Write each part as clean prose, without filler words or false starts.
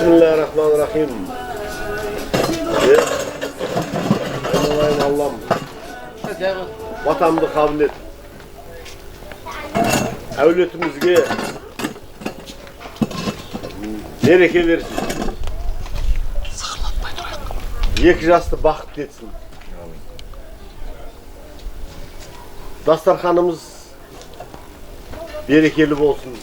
Bismillahirrahmanirrahim. Aynalayın Allah'ım. Vatanımızı kabul et. Evletimizge bereke versin. Екі жасты бақытты етсін. Дастарханымыз берекелі болсын.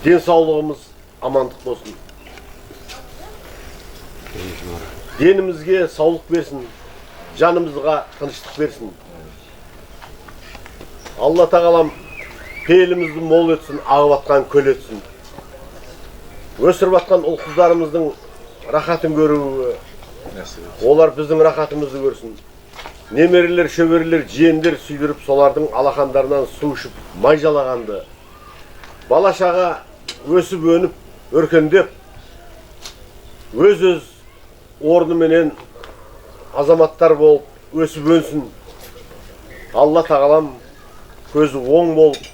Денсаулығымыз амандық болсын. Денімізге саулық берсін, жанымызға тыныштық берсін. Алла тағалам пейілімізді мол етсін, ағып атқан көл етсін. Өсіріп атқан ұл қыздарымыздың рахатын көруі, олар біздің рахатымызды көрсін. Немерелер, шөберелер, жиендер сүйдіріп, солардың алақандарынан су ішіп, май жалағанды. Балашаға өсіп өніп, өркендеп, өз орныменен азаматтар болып, өсіп өнсін. Алла тағалам көзі оң болып,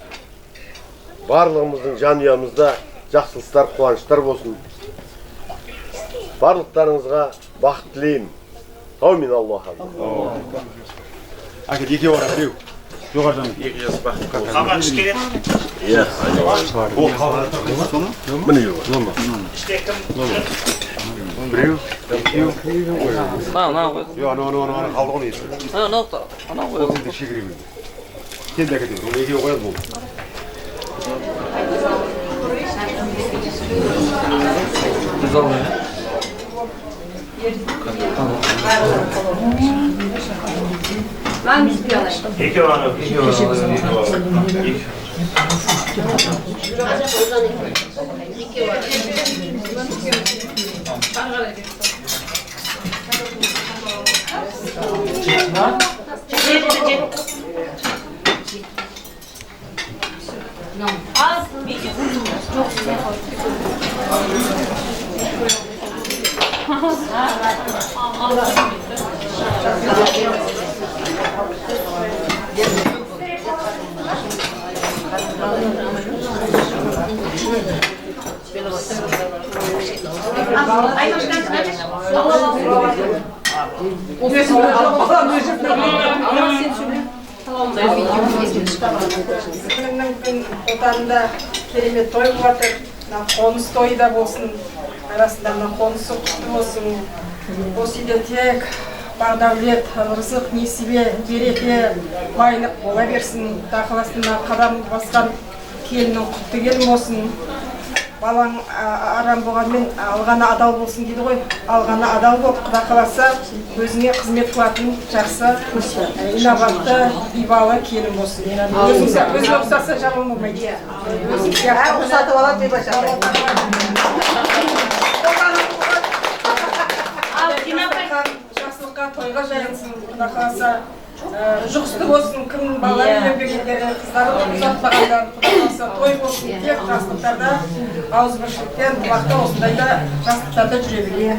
барлығымыздың жанұямызда жақсылықтар, қуаныштар болсын. Барлықтарыңызға бақыт тілеймін. Аумин Аллахам. Әке, екеу ара біреу. Жоғардан екі жас бақыт. Қаған іш керек? Иә. Ол қалған соны? Міне еу. Іште кім? Біреу. Екеу. Ана қой. Йо, ана қалды ғой есі. Ана қой. Ол сендер шегіреймін. Келді әкетемін. Ол екеу қояды болды. Біз алайын. Lan biz bir alayım. İki var. Otanda keremет той болып жатыр. Қоныс тойы да болсын. Арасында қонысы құтты болсын. Осы үйде тек бақ-дәулет, рызық, несібе, береке, байлық бола берсін. Дақыл астына қадам басқан келінің құтты келін болсын. Балаң арам болғанмен алғаны адал болсын дейді ғой. Алғаны адал болып, Құда қаласа өзіңе қызмет қылатын жақсы, инабатты, ибалы келін болсын. Өзіңе ұқсаса жаман болмайды. Өзіңе ұқсатып алады деп Құда қаласа жұғысты болсын, кім балалар үйленбегендері, қыздары ұзатпағандар, Құда қаласа той болсын, тек жастықтарда ауызбіршіліктен, уақытта осындайда жастықтарда жүре берейік.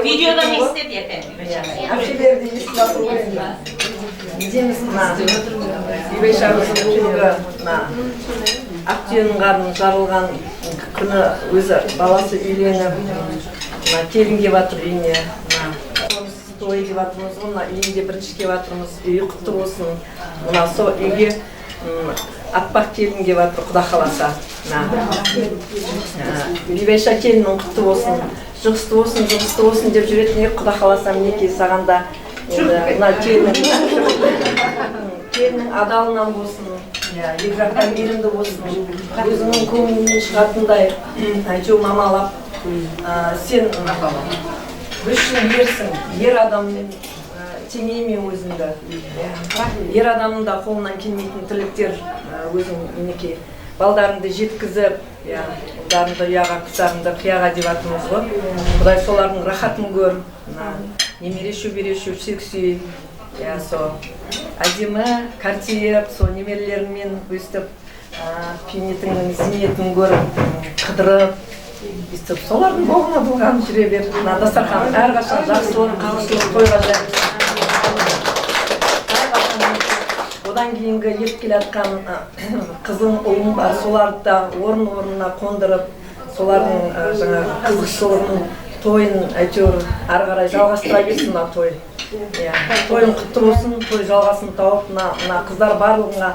Videoda ne istedi efendim? Әпшелерді есін асыру керек. Деміз Бибешамыздың күнігі Ақтүйенің қарның жарылған күні өзі баласы үйленіп, келін кеп жатыр үйіне. Той деп жатырмыз, оны үйінде бірінші кеп жатырмыз, үйі құтты болсын. Мына сол үйге аппақ келін кеп жатыр, Құда қаласа. Бибеша келінің құтты болсын, жұғысты болсын, жұғысты болсын деп жүретін ек, Құда қаласа мінекей сағанда мына келінің адалынан болсын, екі жақтан мейірімді болсын, өзінің көңілінен шығатындай әйтеуір мамалап, сен үшін ерсің, ер адаммен теңейме өзіңді. Ер адамның да қолынан келмейтін тілектер өзің мінекей балдарыңды жеткізіп, ұлдарыңды ұяға, қыздарыңды қияға деп атымыз ғой. Құдай солардың рахатын көр, немере шөбере шөпсек сүй, әдемі картиеп, сол немерелеріңмен өстіп, пейнетіңнің зейнетін көріп, қыдырып, өстіп, солардың болғына болған жүре бер. Дастархан әрқашан жақсылық, қамшылық тойға жайып. Одан кейінгі еп келе жатқан қызым, ұлым бар, соларды да орын-орнына қондырып, солардың қызықшылығының тойын әйтеуір ары қарай жалғастыра берсін мына той. Тойын құтты болсын, той жалғасын тауып, мына қыздар барлығына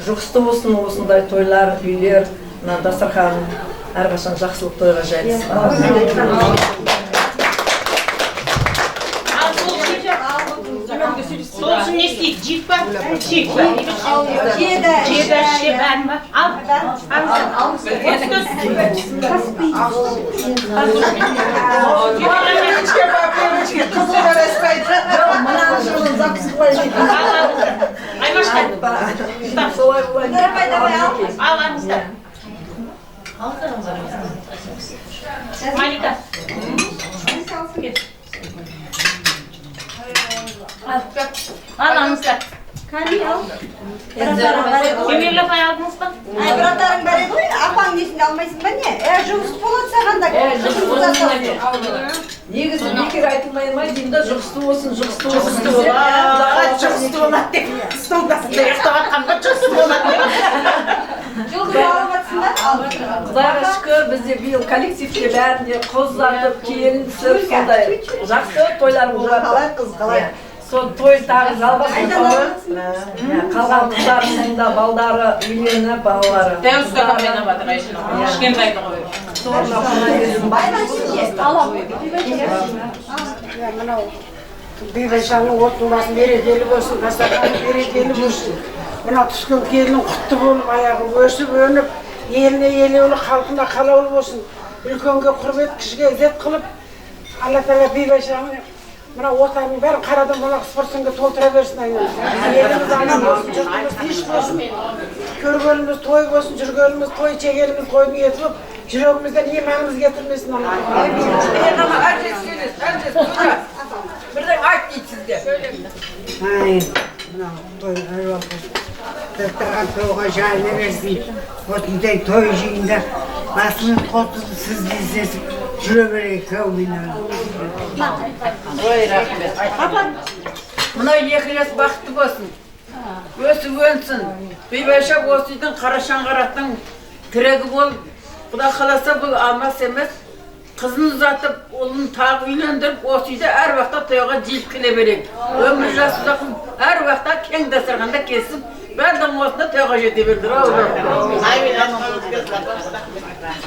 жұғысты болсын, осындай тойлар, үйлер, дастархан әрқашан жақсылық тойға жайылсын. Soğusun ne isteyip? Cip var, çiğ var. Ceda, ben var. Al. Ay başka. Al anızda. Malika. Al anızda. Kömürle pay aldınız mı? Ay biradarım bari bu apang nesini almayısın ben ne? Жұғысты болады сағанда. Негізі бекер айтылмай ма деймін да, жұғысты болсын, жұғысты болсын. Жұғысты болады деп. Стол басында ұйықтап жатқанда жұғысты болады деп. Жылды алып жатсыңдар. Құдайға шүкір, бізде биыл коллективте бәрінде қыз ұзатып, келін түсіп, сондай жақсы тойлар болып жатыр. Қалай қыз, қалай? Сол той тағы жалғасын тауып, қалған қыздарының да балдары үйленіп, балалары. Дәу ұстаға мен абатыр Айшын. Кішкентайды қойып. Соғына қонай берсін. Байлан Мынау Бибешаның отбасын берекелі болсын, дастарханы берекелі болсын. Мына түскен келінің құтты болып, аяғы өсіп өніп, еліне елеулі, халқына қалаулы болсын. Үлкенге құрмет, кішіге ізет қылып, Алла Тағала Бибешаның мына отанның бәрін қарадан мына спортсынға толтыра берсін айналып. Еліміз аман болсын, жұртымыз тыныш болсын. Көргеніміз той болсын, жүргеніміз той, чегеніміз тойдың еті болып, жүрегімізден иманымыз кетірмесін Алла. Бірден айт дейді сізде. Ай, мынау той әруақ тұрған тойға жайлы берсін. Осындай той жиында басымыз қотызды сіз кездесіп жүре берейік кәуменен. Ой, рахмет. Мынау екі жас бақытты болсын. Өсіп өнсін. Бибеша осы үйдің қара шаңғырақтың тірегі болып, Құда қаласа бұл алмас емес. Қызын ұзатып, ұлын тағы үйлендіріп, осы үйде әр уақытта тойға жиып келе берейік. Өмір жас ұзақын әр уақытта кең дастарханда кесіп, бәрдің осында тойға жете бердір.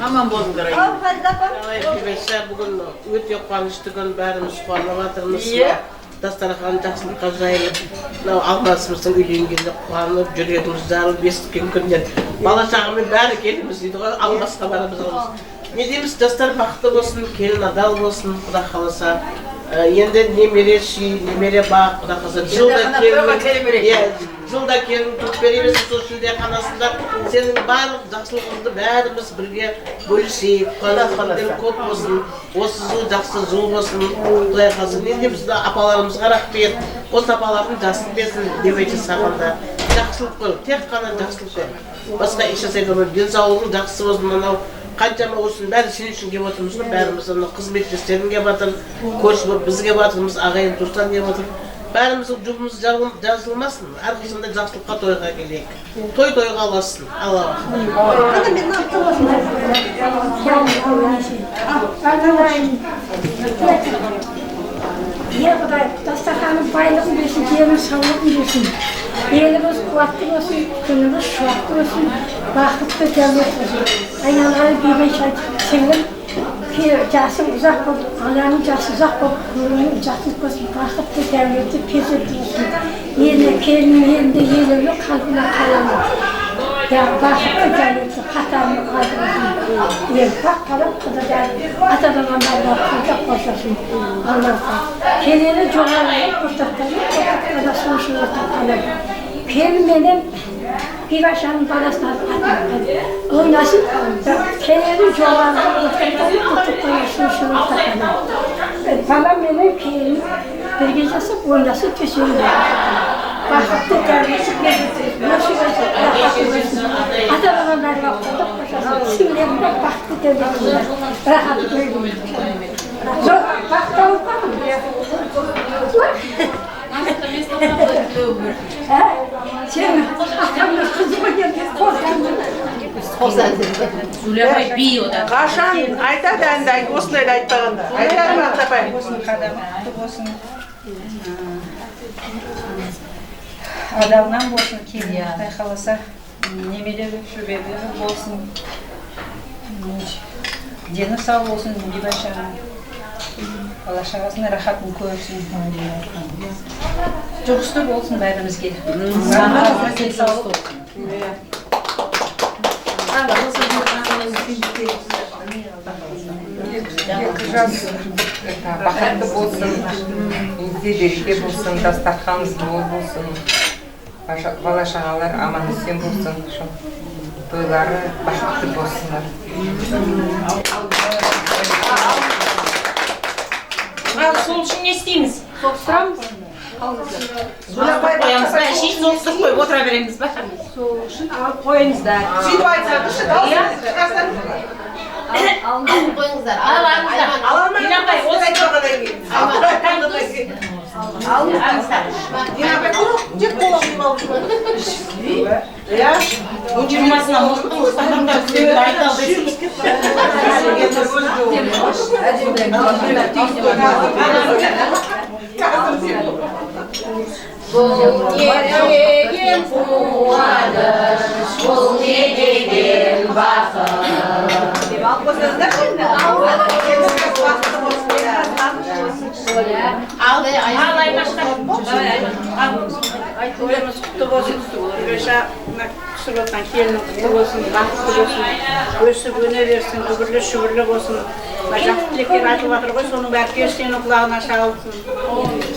Аман болыңдар. Бибеша бүгін өте қуанышты күн, бәріміз қуанып жатырмыз. Дастархан жақсылыққа жайылып, мынау алмасымыздың үйленгенде қуанып, жүрегіміз жарылып, естіген күннен бала шағамен бәрі келіміз дейді ғой, алмасқа барамыз. Не дейміз, жастар бақытты болсын, келін адал болсын, Құда қаласа. Енді немере сүй, немере бақ, құда қаласа жылда келін тұрып береміз сол шілдеханасында сенің барлық жақсылығыңды бәріміз бірге бөлісейік. Құда көп болсын, осы жыл жақсы жыл болсын. Құдай қаласа енді біз апаларымызға рахмет, осы апалардың жасын берсін деп айтты сағанда. Жақсылық қой, тек қана жақсылық қой. Басқа еш жасай көрмей, денсаулығың жақсы болсын, мынау қаншама осының бәрі сен үшін келіп отырмыз ғой, бәріміз қызметтестерің келіп жатыр, көрші болып біз келіп жатырмыз, ағайын туыстан келіп жатыр. Бәріміздің жұбымыз жазылмасын, әрқашанда жақсылыққа тойға келейік. Тойға ұлассын. Алла Құдай, дастарханың байлығын берсін, жерінің саулығын берсін. Еліміз қуатты болсын, күніміз шуақты болсын, бақытты дәулет болсын. Айналғаны бейбай сіңлім, жасың ұзақ болып, ананың жасы ұзақ болып, көрінің жақсылық болсын, бақытты дәулетті перзентті болсын. Келіннің елінде елеулі қалпына қаламын. Бақытты дәулетті қатарының қалды болсын. Бақ қалып, құдадан атадан амалға құлда қосасын. Аллаға. Келені жоғарылып, ортақтаны соншын ортақтанып. Келіменен Бибашаның баласына ойнасын, келені жоғарылып, ортақтаны соншын ортақтанып. Балам менен келін бірге жасып, ойнасы төсеуін. Бақытты дәулетті перзентті. Ата-бабаларға қолдап қосасын. Сіңлерінде бақытты дәулетті. Рахат көргім. Бақыт алып қалым. Сен аққамыз қызыма келген Зулябай би одан. Қашан айтады әнді осылайды айтпағанда. Айтады ма Ақтапай? Болсын қадамы болсын. Адалынан болсын, келін Құдай қаласа, немелері шөберлері болсын, дені сау болсын, Бибашаның бала-шағасына рахатын көрсін. Жұғысты болсын бәрімізге. Бақытты болсын, үйде береке болсын, дастарханымыз мол болсын, бала-шағалар аман есен болсын, тойлары бақытты болсындар. Сол үшін не істейміз? Соғыстырамыз. Қоямыз ба? Шеш соғыстық қойып отыра береміз ба? Сол үшін алып қойыңыздар. Сөйтіп айтсаңызшы, шығарсаңыздар. Алып қойыңыздар. Динабай, осы айтпағаннан кейін. Тек қола қойып алып. он жиырмасына мылтық ұстағандар күтеді Бұл не деген қуаныш, бұл не деген бақыт. Деп алып қойсаңыздар енді. Тойымыз құтты болсын, Бибаша түсіп отқан келінің құтты болсын, бақытты болсын, өсіп өне берсін, үгірлі шүгірлі болсын. Жақсы тілектер айтылып жатыр ғой, соның бәрі періштенің құлағына шалсын.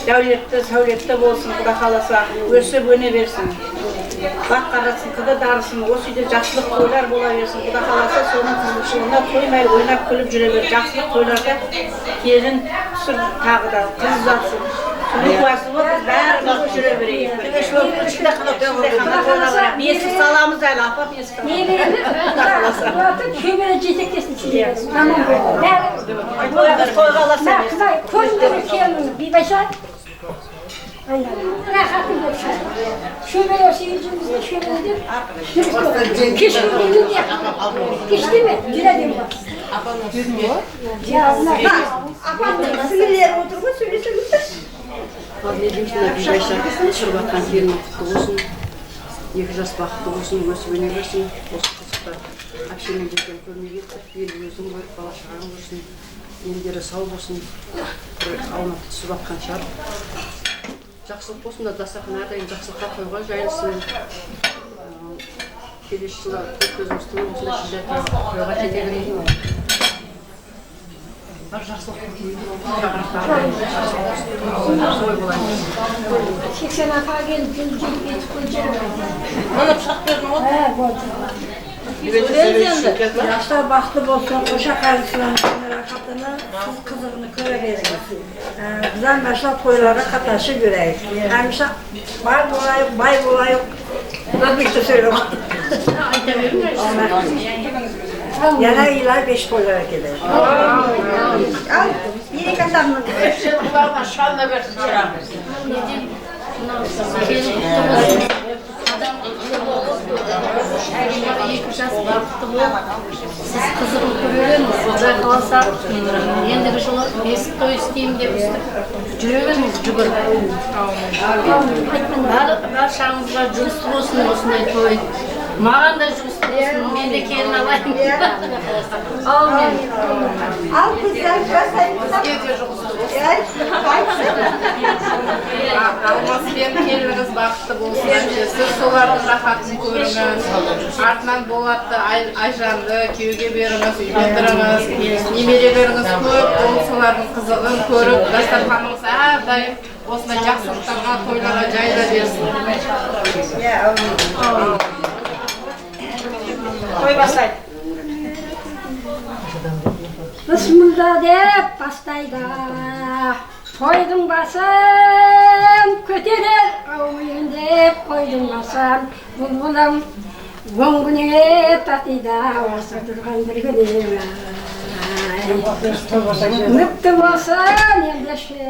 Дәулетті, сәулетті болсын, Құда қаласа, өсіп өне берсін. Бақ қарасын, қыды дарысын, осы үйде жақсылық тойлар бола берсін. Құда қаласа, соның қызылшылығына тоймай ойнап күліп жүре бер. Жақсылық тойларда келін түсір тағы да қыз ұзатсын. Құлықуасы болып, бәріміз жүре берейік. Бесік саламыз әлі, апа бесік саламыз. Немелері күймені жетектесін сіздер. Аман болыңдар. Тойға аласың. Құдай, көріндірі келін Бибаша. Рахатын болсын. Шөбелер сейілжімізде шөбелер. Кешкі күнінде. Кешті ме? Жүреден бар. Апамның сіңілері отыр ғой, сөйлесеңіздер. Бибаша түсіріп жатқан келінің құтты болсын. 2 жас бақытты болсын, өсіп өне берсін. Осы қызықтар әпшемен жеткен көрмеге ел өзің бар, бала-шағаң болсын. Елдері сау болсын. Алматы түсіп жатқан шығар. Жақсылық болсын да дастархан әрдайым жақсылыққа қойға жайылсын. Келесі жылы көзіміздің осындай шілдетін қойға жетегін Yaşlar baktı bolsun, koşa karşısından rakatını, siz kızını köre veriniz. Güzel başlar toylara kataşı göreyik. Hemşe bay bulayık. Ben bir şey söyleyeyim. Yana iler 5 toylara gider. Al, bir katamını. Kulağına şanla versin, çırak versin. Siz kızını görüyorsunuz, güzel kalsa endi bir şunu mesut toy isteyeyim dep жүрөбүз жүгүрүп. Бар шаңызга жумуштуу болсун осундай той. Маған да жумуштуу болсун, мен де келин алайын. Amin. Al kızlar, basayım. Алмасымен келініңіз бақытты болсын. Сіз солардың рахатын көріңіз. Артынан болатты Айжанды күйеуге беріңіз, үйлендіріңіз. Немерелеріңіз көп болып, солардың қызығын көріп, дастарханыңыз әрдайым осындай жақсылықтарға, тойларға жайыла берсін. Той бастайды. Bismillah dep başlaydı. Toydum basam, köteler avuyun dep koydum basam. Bulbulam gongune tatida olsa durgan bir günüm. Mükte basan yerleşe,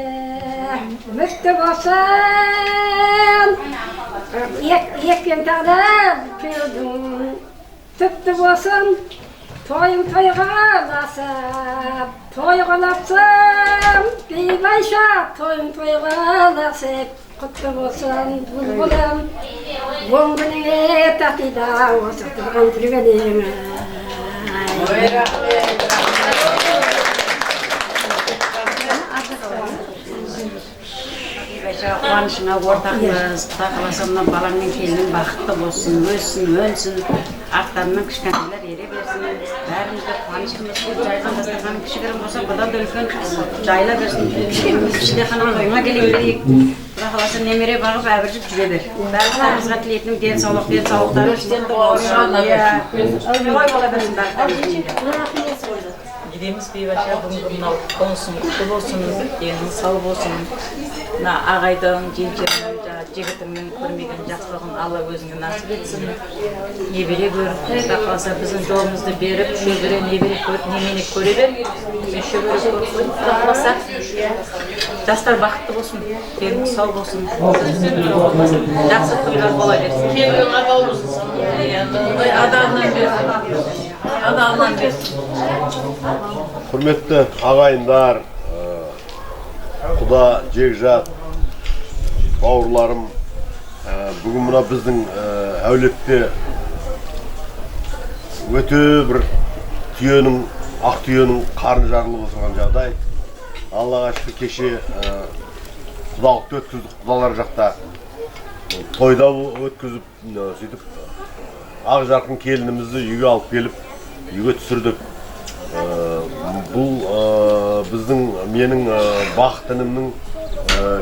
mükte basan. Yekken tağda kıyıldım, tüptü basan. Toyum toyğalasam, toyğalasam, beybayşa toyum toyğalasam, kutlu bolsun bulbulam, gongune tatida olsa durgan türgenim. Қуанышыңа ортақпыз, Құда қаласа мына балаң мен келінің бақытты болсын, өссін, өнсін, арттарынан кішкентайлар ере берсін. Бәрімізді қуанышымыз бұл жайған дастарханың кішігірім болса, бұдан да үлкен жайла берсін. Шілдехана тойыңа келе берейік. Құда қаласа немере бағып әбіржіп жүре бер. Бәрімізге тілейтінің денсаулықтары үстен болсын. Ой бола берсін бәрімізге. Gidemiz beybaşa bundan olsun, kutlu olsun, eliniz sağ olsun. Ağaydan, jeljerden, jigitinden көрмеген жақсылығын Алла өзіңе насip etsin. Небере көр, Құда қаласа біздің жолымызды беріп, шөбере немені көре бер. Мен шөбере көріп, Құда қаласа жастар бақытты болсын, еліңіз сау болсын. Жақсы тойлар бола берсін. Келін адал болсын. Адамнан берсін. Адамнан берсін. Құрметті ағайындар, Құда жекжат, бауырларым, бүгін мына біздің әулетте өте бір ақ түйенің қарны жарылып отырған жағдай. Аллаға шүкір кеше құдалықты өткіздік, құдалар жақта тойда өткізіп, сөйтіп ақ жарқын келінімізді үйге алып келіп, үйге түсірдік. Бұл біздің менің бақыт інімнің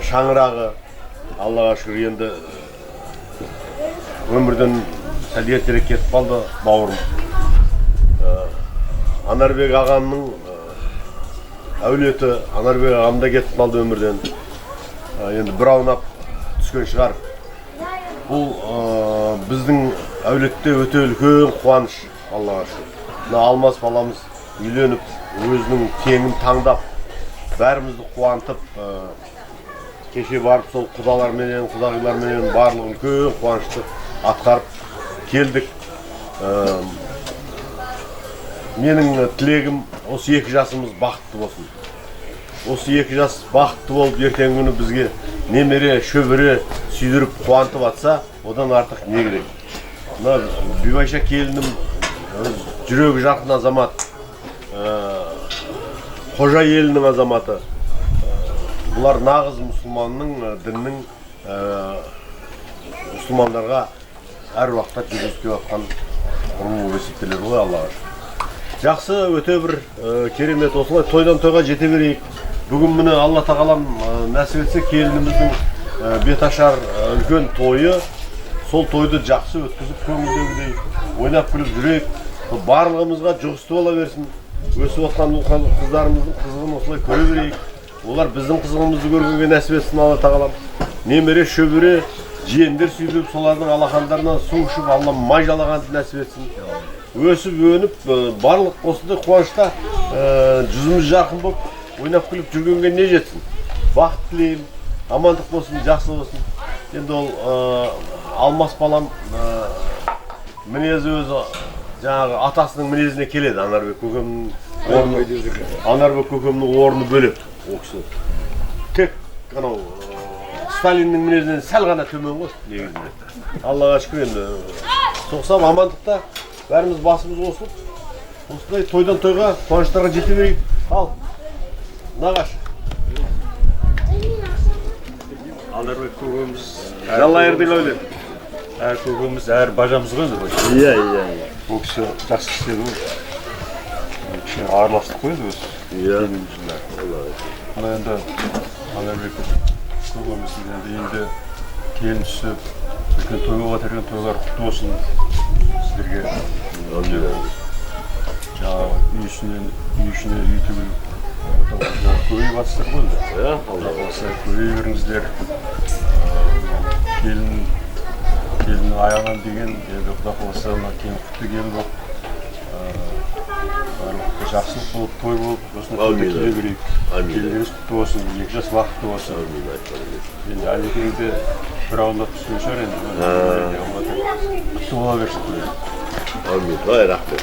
шаңырағы. Аллаға шүкір енді өмірден сәл ертерек кетіп қалды бауырым. Анарбек ағамның әулеті, Анарбек ағам да кетіп қалды өмірден. Енді бір аунап түскен шығар. Бұл біздің әулетте өте үлкен қуаныш, Аллаға шүкір. Алмас баламыз үйленіп, өзінің теңін таңдап, бәрімізді қуантып, кеше барып сол құдаларменен, құдағиларменен барлығы үлкен қуанышты атқарып келдік. Менің тілегім осы екі жасымыз бақытты болсын. Осы екі жас бақытты болып, ертеңгі күні бізге немере, шөбере сүйдіріп қуантып атса, одан артық не керек? Бейбайша келінім жүрегі жарқын азамат, қожа елінің азаматы. Бұлар нағыз мұсылманның, діннің мұсылмандарға әр уақытта жүргізіп жатқан құрмет есептеледі ғой, Аллаға шүкір. Жақсы, өте бір керемет. Осылай тойдан тойға жете берейік. Бүгін міне Алла тағалам нәсіп етсе келініміздің беташар үлкен тойы. Сол тойды жақсы өткізіп көңілдегідей ойнап күліп жүрейік. Барлығымызға жұғысты бола берсін. Өсіп отқан қыздарымыздың қызығын осылай көре берейік. Олар біздің қызығымызды көргенге нәсіп етсін Алла тағалам. Немере, шөбере, жиендер сүйдіп, солардың алақандарынан су ішіп, Алла май жалағанды нәсіп етсін. Өсіп, өніп, барлық осындай қуанышта жүзіміз жарқын болып, ойнап күліп жүргенге не жетсін. Бақыт тілеймін, амандық болсын, жақсы болсын. Енді ол Алмас балам мінезі өзі жаңағы атасының мінезіне келеді. Анарбек көкемнің орны бөлек. Ол кісі тек анау Сталиннің мінезінен сәл ғана төмен ғой негізінде. Аллаға шүкір енді соқсам амандықта бәріміз басымыз қосылып, осындай тойдан тойға қуаныштарға жете берейік. Ал, нағаш. Алдарбек көкеміз Жалла ердің өлем. әр көкеміз, әр бажамыз ғой енді. Иә. Ол кісі жақсы істеді ғой. Араластық қойды өзі. Иә. Ал енді Алдарбек көкеміздің енді келін түсіп, үлкен той болып жатыр, тойлар құтты болсын сіздерге. Жаңағы үй ішіне үй тігіліп көбейіп жатсыздар ғой енді. Алла қаласа көбейе беріңіздер. Келіннің аяғынан деген енді Құда қаласа кейін құтты келін болып жақсылық болып, той болып, осындай тойды келе берейік. Келіндеріңіз құтты болсын, 2 жас бақытты болсын. Енді әлекеңде бір ауылдап түскен шығар енді. Құтты бола берсін. Амин, рахмет.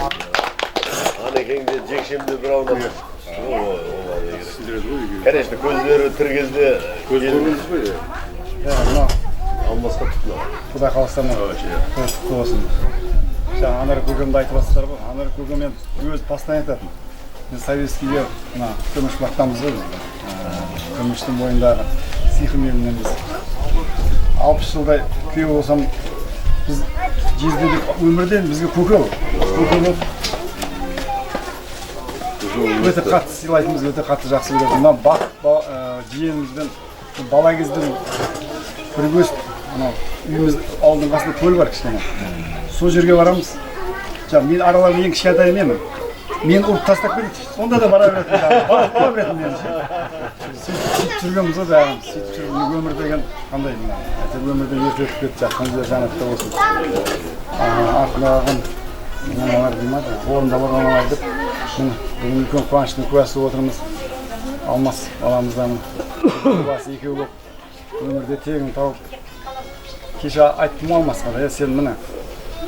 Әлекеңде жекшемде бір ауылдап. Конечно, көздері тір кезде көз көрмейсіз ғой? Алмасқа тұтына. Құда қаластан құтты болсын. Жаңа Анар көкемді айтып жатсыздар ғой. Анар көкем өзі постоянно айтатын. Біз советскийге көміш бақтамыз ғой. Көміштің бойындағы сиқым елінен біз. 60 жылдай күйеу болсам, біз жездедік өмірден бізге көке болып. Өте қатты сыйлайтынбыз, өте қатты жақсы көреді. Мына жиенімізбен бала кезден бірігесіп, үйіміз ауылдың қасында көл бар кішкене. Сол жерге барамыз. Мен араларым ең кішкентай менмін. Мені ұрып тастап келеді. Сонда да бара беретін. Бара беретін мен. Сөйтіп жүргенбіз ғой бәріміз. Сөйтіп жүрген өмір деген қандай мына. Өмірден ерте өтіп кетті, жатқан жер жанатта болсын. Артында қалған аналар дейміз, орында бар аналар деп. Бүгін үлкен қуаныштың куәсі отырмыз. Алмас баламыздан басы екеу болып өмірде тегін тауып. Кеше айттым Алмасқа да, сен міне.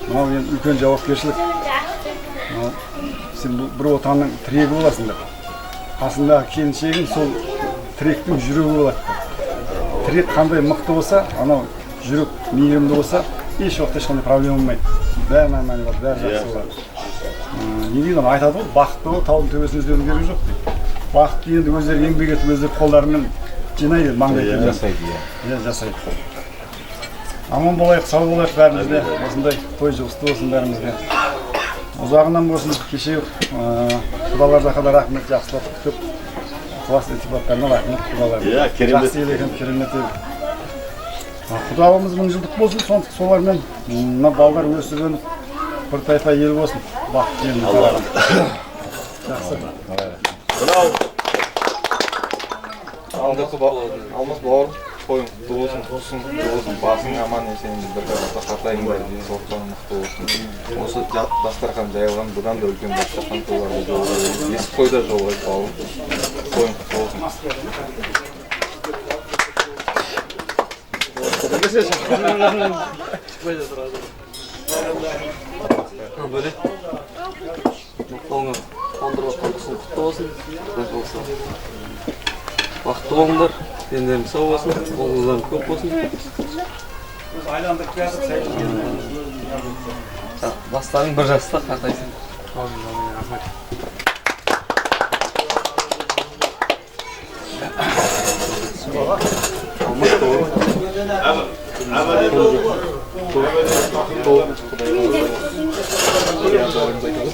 Мынау енді үлкен жауапкершілік. Сен бір отанның тірегі боласың деп. Қасындағы келіншегің сол тіректің жүрегі болады. Тірек қандай мықты болса, анау жүрек мейірімді болса, еш уақытта ешқандай проблема болмайды. Бәрі нормально болады, бәрі жақсы болады. Не дейді оны айтады ғой, бақытты бол, таудың төбесін іздеудің керегі жоқ дейді. Бақытты енді өздері еңбек етіп, өздері қолдарымен жинайды, маңдайын жасайды. Иә, жасайды. Аман болайық, сау болайық бәрімізде. Осындай той жұғысты болсын бәрімізге. Ұзағынан болсын, кеше құдаларда қада рахмет, жақсылап күтіп, ықылас ілтипаттарына рахмет құдаларына. Жақсы ел екен, керемет ел. Құдаларымыз 1000 жылдық болсын, солармен балдар өсіп өніп, бір тайпа ел болсын. Бақыт елін қарағым. Жақсы. Алмас бауырым, тойың құтты болсын, басың аман есеніңді бір қазақта қатайын бар, денсаулықтан мықты болсын. Осы дастархан жайылған, бұдан да үлкен дастархан тойларды жолға берейік. Есік тойда жолға бауырым, тойың құтты болсын. Böyle. Mutluluğunu kondurma konusunu kutlu olsun. Vakti olunlar. Kendilerine sağ olsun. Oğullarım çok olsun. Basların bir jasta kartaysın. Olmaz doğru.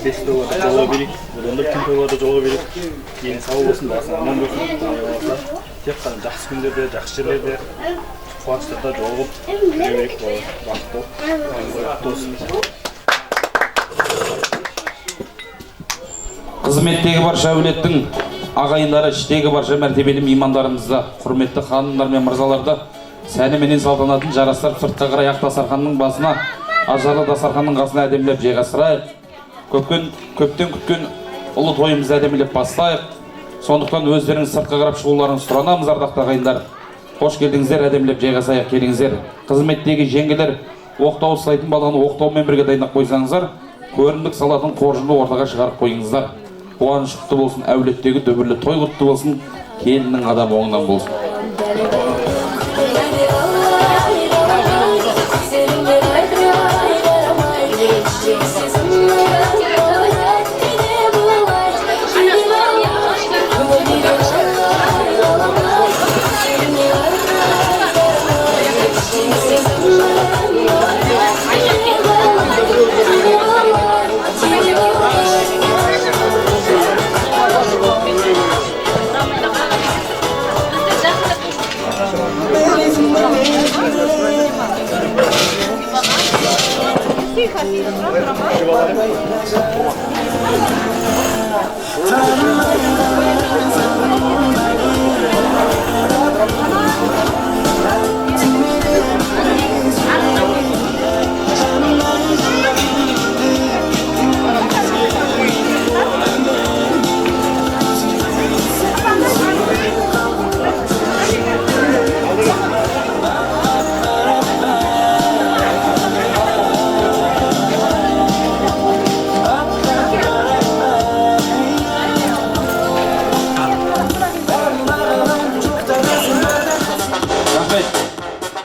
Beş тойға жолға берейік, одан да үлкен тойға да жолға берейік. Дені сау болсын, басың аман болсын. Тек қана жақсы күндерде, жақсы жерлерде, қуаныштарда жолығып жүре берейік. Бақытты болсын. Қызметтегі барша әулеттің ағайындары, іштегі барша мәртебелі меймандарымызды, құрметті ханымдар мен мырзаларды сәніменен салтанатын жарастырып сыртқа қарай ақ дастарханның басына, ажарлы дастарханның қасына әдемілеп жайғастырайық. Көптен күткен ұлы тойымызды әдемілеп бастайық. Сондықтан өздеріңіз сыртқа қарап шығуларыңызды сұранамыз, ардақты ағайындар. Қош келдіңіздер, әдемілеп жайғасайық, келіңіздер. Қызметтегі жеңгелер, оқтау ұстайтын баланы оқтаумен бірге дайындап қойсаңыздар, көрімдік салатын қоржынды ортаға шығарып қойыңыздар. Қуаныш құтты болсын, әулеттегі дүбірлі той құтты болсын, келіннің адамы оңынан болсын.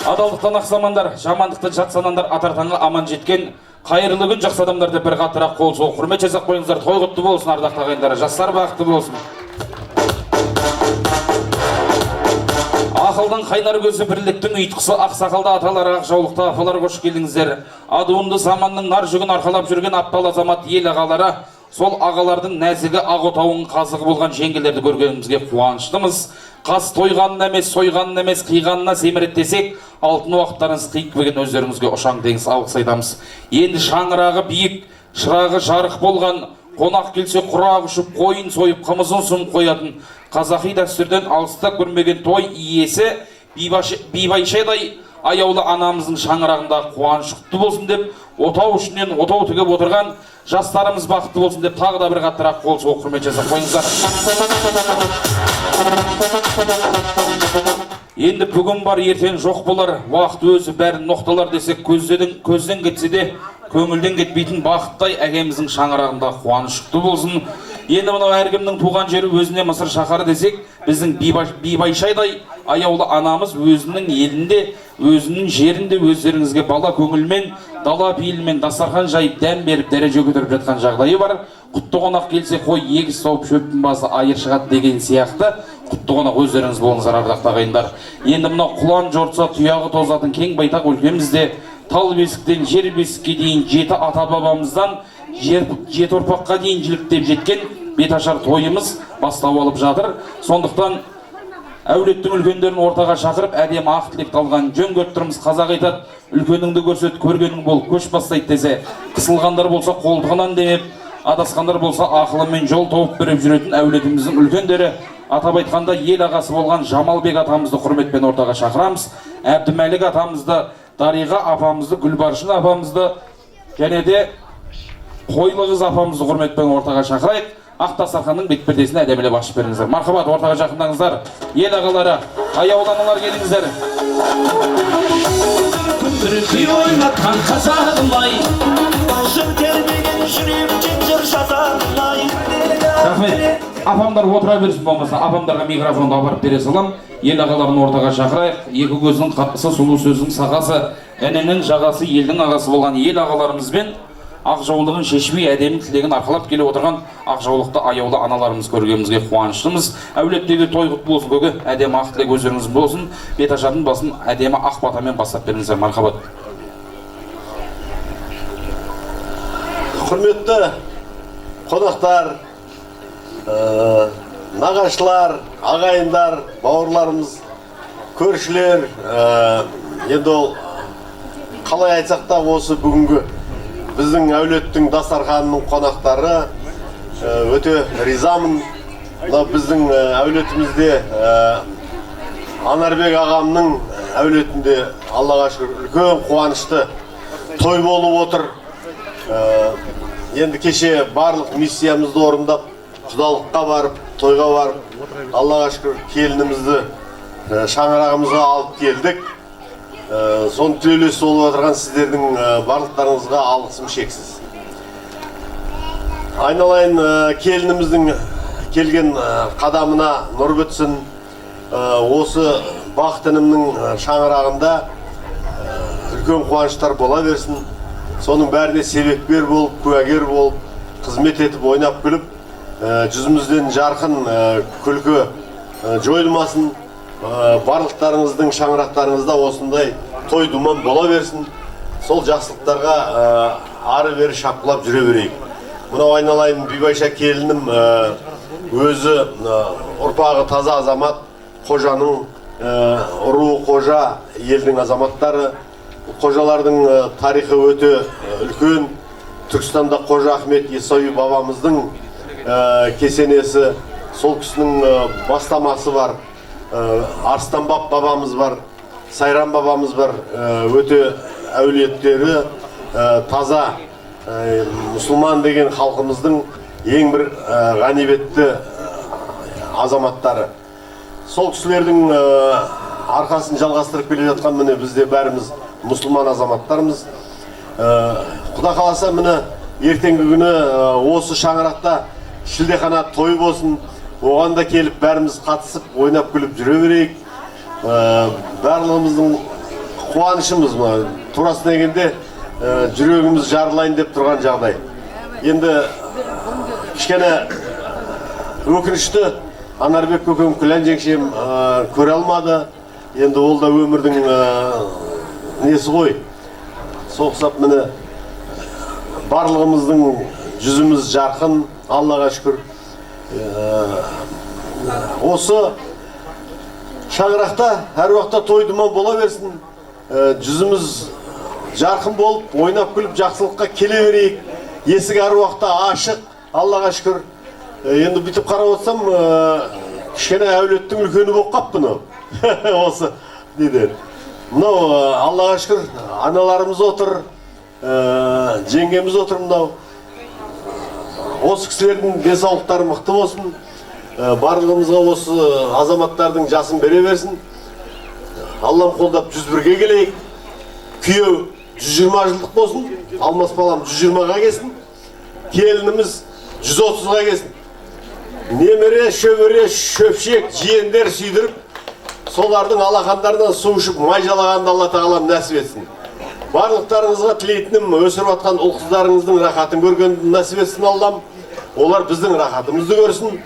Адалдықтан ақсамандар, жамандықты жатсанандар атартанға аман жеткен, қайырлы күн жақсы адамдарды бір қатырақ қол соғып құрмет жасап қойыңыздар. Той құтты болсын, ардақты ағайындар, жастар бақытты болсын. Ақылдың қайнар көзі бірліктің ұйытқысы, ақсақалды аталар, ақ жаулықты апалар, қош келдіңіздер. Адуынды заманның нар жүгін арқалап жүрген аптал азамат ел ағалары, сол ағалардың нәзігі ақ отауының қазығы болған жеңгелерді көргенімізге қуаныштымыз. Қас тойғанын емес, сойғанын емес, қиғанына семіреттесек, алтын уақыттарыңыз қиықпеген өздеріңізге ұшаң теңіз алғыс айтамыз. Енді шаңырағы биік, шырағы жарық болған, қонақ келсе құрақ ұшып, қойын сойып, қымызын сұнып қоятын, қазақи дәстүрден алыста көрмеген той иесі бибайшадай аяулы анамыздың шаңырағында қуаныш құтты болсын деп, отау ішінен отау тігіп отырған жастарымыз бақытты болсын деп, тағы да бір қаттырақ қол соғып құрмет жасап қойыңыздар. Енді бүгін бар, ертең жоқ болар, уақыт өзі бәрін ноқталар десек, көзден кетсе де көңілден кетпейтін бақыттай әкеміздің шаңырағында қуаныш құтты болсын. Енді мынау әркімнің туған жері өзіне Мысыр шаһары десек, біздің бибайшайдай аяулы анамыз өзінің елінде, өзінің жерінде өздеріңізге бала көңілмен, дала пейілмен дастархан жайып, дәм беріп, дәреже көтеріп жатқан жағдайы бар. Құтты қонақ келсе, қой егіз тауып, шөптің басы айыр шығады деген сияқты. Құтты қонақ өздеріңіз болыңыздар, ардақты ағайындар. Енді мынау құлан жортса тұяғы тозатын кең байтақ өлкемізде тал бесіктен жер бесікке дейін жеті ата бабамыздан жеті ұрпаққа дейін жіліктеп жеткен беташар тойымыз бастау алып жатыр. Сондықтан әулеттің үлкендерін ортаға шақырып, әдемі ақ тілекті алған жөн көріп тұрмыз. Қазақ айтады, үлкеніңді көрсет, көргенің бол, көш бастайды десе, қысылғандар болса қолтығынан демеп, адасқандар болса ақылымен жол тауып беріп жүретін әулетіміздің үлкендері, атап айтқанда ел ағасы болған Жамалбек атамызды құрметпен ортаға шақырамыз. Әбдімәлік атамызды, Дариға апамызды, Гүлбаршын апамызды, және де Қойлы қыз апамызды құрметпен ортаға шақырайық. Ақ дастарханның бет-пердесін әдемілеп ашып беріңіздер. Мархабат, ортаға жақындаңыздар. Ел ағалары, аяулы аналар келіңіздер. Күндіргі ойнатқан қазағым-ай, жыр термеген жүрегім жыр жазағым-ай. Рахмет. Апамдар отыра берсін болмаса, апамдарға микрофонды апарып бере салам. Ел ағаларын ортаға шақырайық. Екі көздің қатысы, сұлу сөздің сағасы, інінің жағасы, елдің ағасы болған ел ағаларымызбен ақ жаулығын шешпей әдемі тілегін арқалап келе отырған ақ жаулықты аяулы аналарымыз көргенімізге қуаныштымыз. Әулеттегі той құтты болсын көке, әдемі ақ тілек өздеріңіз болсын. Беташардың басын әдемі ақ батамен бастап беріңіздер. Мархабат. Құрметті қонақтар, нағашылар, ағайындар, бауырларымыз, көршілер, енді ол қалай айтсақ та осы бүгінгі біздің әулеттің дастарханының қонақтары өте ризамын. Біздің әулетімізде Анарбек ағамның әулетінде Аллаға шүкір үлкен қуанышты той болып отыр. Енді кеше барлық миссиямызды орындап, құдалыққа барып, тойға барып, Аллаға шүкір келінімізді шаңырағымызға алып келдік. Соны төлесі болып отырған сіздердің барлықтарыңызға алғысым шексіз. Айналайын келініміздің келген қадамына нұр бітсін. Осы бақыт інімнің шаңырағында үлкен қуаныштар бола берсін. Соның бәріне себепкер болып, куәгер болып, қызмет етіп, ойнап күліп, жүзімізден жарқын күлкі жойылмасын. Барлықтарыңыздың шаңырақтарыңызда осындай той думан бола берсін. Сол жақсылықтарға ары бері шапқылап жүре берейік. Мынау айналайын Бибайша келінім өзі ұрпағы таза азамат, қожаның руы қожа, елдің азаматтары. Қожалардың тарихы өте үлкен. Түркістанда Қожа Ахмет Яссауи бабамыздың кесенесі, сол кісінің бастамасы бар. Арыстанбап бабамыз бар, Сайран бабамыз бар. Өте әулеттері таза, мұсылман деген халқымыздың ең бір ғанибетті азаматтары. Сол кісілердің арқасын жалғастырып келе жатқан міне бізде бәріміз мұсылман азаматтарымыз. Құда қаласа міне ертеңгі күні осы шаңырақта шілдехана той болсын. Оған да келіп бәріміз қатысып, ойнап күліп жүре берейік. Барлығымыздың қуанышымыз, турасына келгенде жүрегіміз жарылайын деп тұрған жағдай. Енді кішкене өкінішті Анарбек көкем, Күлән жеңшем көре алмады. Енді ол да өмірдің несі ғой. Соқсап міне барлығымыздың жүзіміз жарқын, Аллаға шүкір. Осы шаңырақта әр уақытта той думан бола берсін. Жүзіміз жарқын болып, ойнап күліп жақсылыққа келе берейік. Есік әр уақытта ашық, Аллаға шүкір. Енді бүйтіп қарап отырсам, кішкене әулеттің үлкені болып қаппын ол. Осы дейді. Мынау Аллаға шүкір, аналарымыз отыр, жеңгеміз отыр мынау. Осы кісілердің денсаулықтары мықты болсын. Барлығымызға осы азаматтардың жасын бере берсін. Аллам қолдап 101-ге келейік. Күйеу 120 жылдық болсын. Алмас балам 120-ға келсін. Келініміз 130-ға келсін. Немере, шөбере, шөпшек, жиендер сүйдіріп, солардың алақандарынан су ішіп, май жалағанды Алла тағалам нәсіп етсін. Барлықтарыңызға тілейтінім, өсіріп атқан ұл қыздарыңыздың рахатын көргенді нәсіп етсін Аллам. Олар біздің рахатымызды көрсін.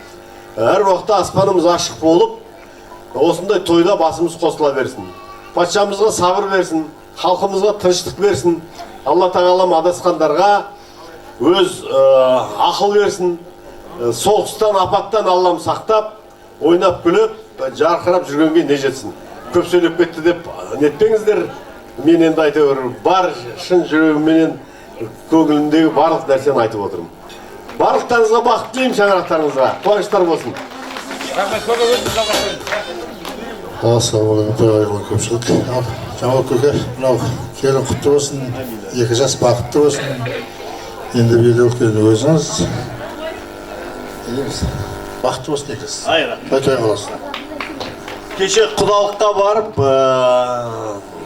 Әр уақытта аспанымыз ашық болып, осындай тойда басымыз қосыла берсін. Патшамызға сабыр берсін, халқымызға тыныштық берсін. Алла тағалам адасқандарға өз ақыл берсін. Соғыстан, апаттан Аллам сақтап, ойнап күліп, жарқырап жүргенге не жетсін. Көп сөйлеп кетті деп нетпеңіздер. Мен енді айта көрім, бар шын жүрегімменен көңілімдегі барлық нәрсені айтып отырмын. Барлықтарыңызға бақыт тілеймін, шаңырақтарыңызға. Қуаныштар болсын. Рахмет, көке өзіңіз жалғастырыңыз. Ассалаумағалейкум, тойғайлы көпшілік. Жамал көке, мынау келін құтты болсын, 2 жас бақытты болсын. Енді белі өткені өзіңіз. Бақытты болсын екіз. Той қаласың. Кеше құдалыққа барып,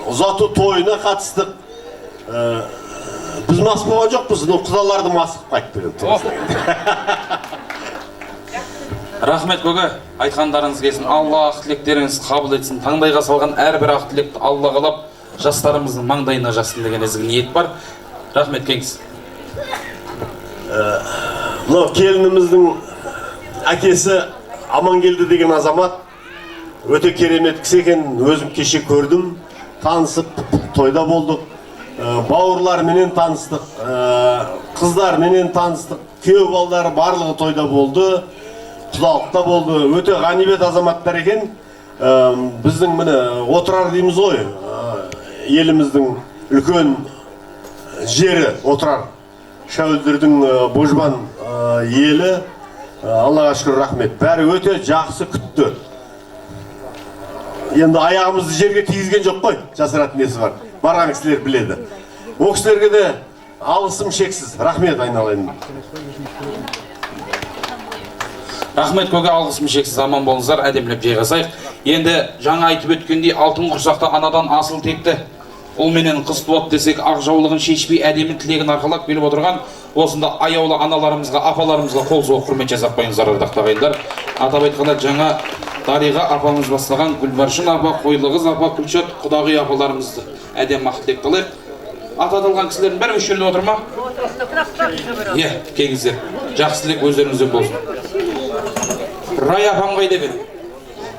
ұзату тойына қатыстық. Біз мас болған жоқпыз, құдаларды масық қайтып берген. Рахмет көке, айтқандарыңыз келсін. Алла ақ тілектеріңіз қабыл етсін. Таңдайға салған әрбір ақ тілекті Алла қалап, жастарымыздың маңдайына жассын деген ізгі ниет бар. Рахмет кеңіз. Мынау келініміздің әкесі Амангелді деген азамат өте керемет кісі екен. Өзім кеше көрдім, танысып, тойда болдық. Бауырларменен таныстық, қыздарменен таныстық. күйеу балдары барлығы тойда болды, құдалықта болды. Өте ғанибет азаматтар екен. Біздің міне отырар дейміз ғой, еліміздің үлкен жері отырар. Шәуілдердің Божбан елі, Аллаға шүкір рахмет. Бәрі өте жақсы күтті. Енді аяғымызды жерге тигізген жоқ қой, жасыратын несі бар. Барған кісілер біледі. О кісілерге де алысым шексіз. Рахмет айналайын. Рахмет көке, алғысым шексіз. Аман болыңыздар, әдемілеп жайғасайық. Енді жаңа айтып өткендей алтын құрсақта анадан асыл текті ұл менен қыз туады десек, ақ жаулығын шешпей әдемі тілегін арқалап келіп отырған осында аяулы аналарымызға, апаларымызға қол соғып құрмет жасап қойыңыздар, ардақты ағайындар. Атап айтқанда жаңа Дариға апамыз бастаған Гүлбаршын апа, Қойлығыз апа, Күлшат құдағи апаларымызды әдем ақ тілек қылайық. Аты аталған кісілердің бәрі осы жерде отыр ма? Иә, келіңіздер. Жақсы тілек өздеріңізден болсын. Рай апам қайда бер?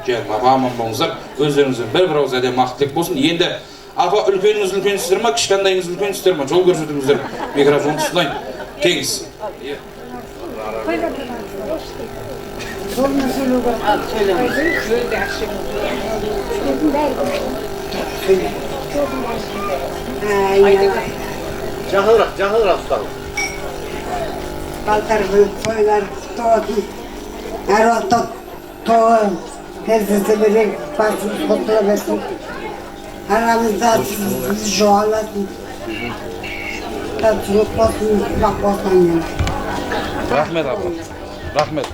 Жаным апа, аман болыңыздар. Өздеріңізден бір ауыз әдем ақ тілек болсын. Енді апа, үлкеніңіз үлкенсіздер ма, кішкентайыңыз үлкенсіздер ма? Жол көрсетіңіздер. Микрофон тұсынайын. Келіңіз. Жақынырақ ұстаңыз. Балтар тойлар тоғын, әр уақытта тоғын, перзесі берек, басымыз құтыла берсін. Арамызда сіз жоғаласын. Татсылық болсын, бақ болсын. Рахмет апа. Рахмет.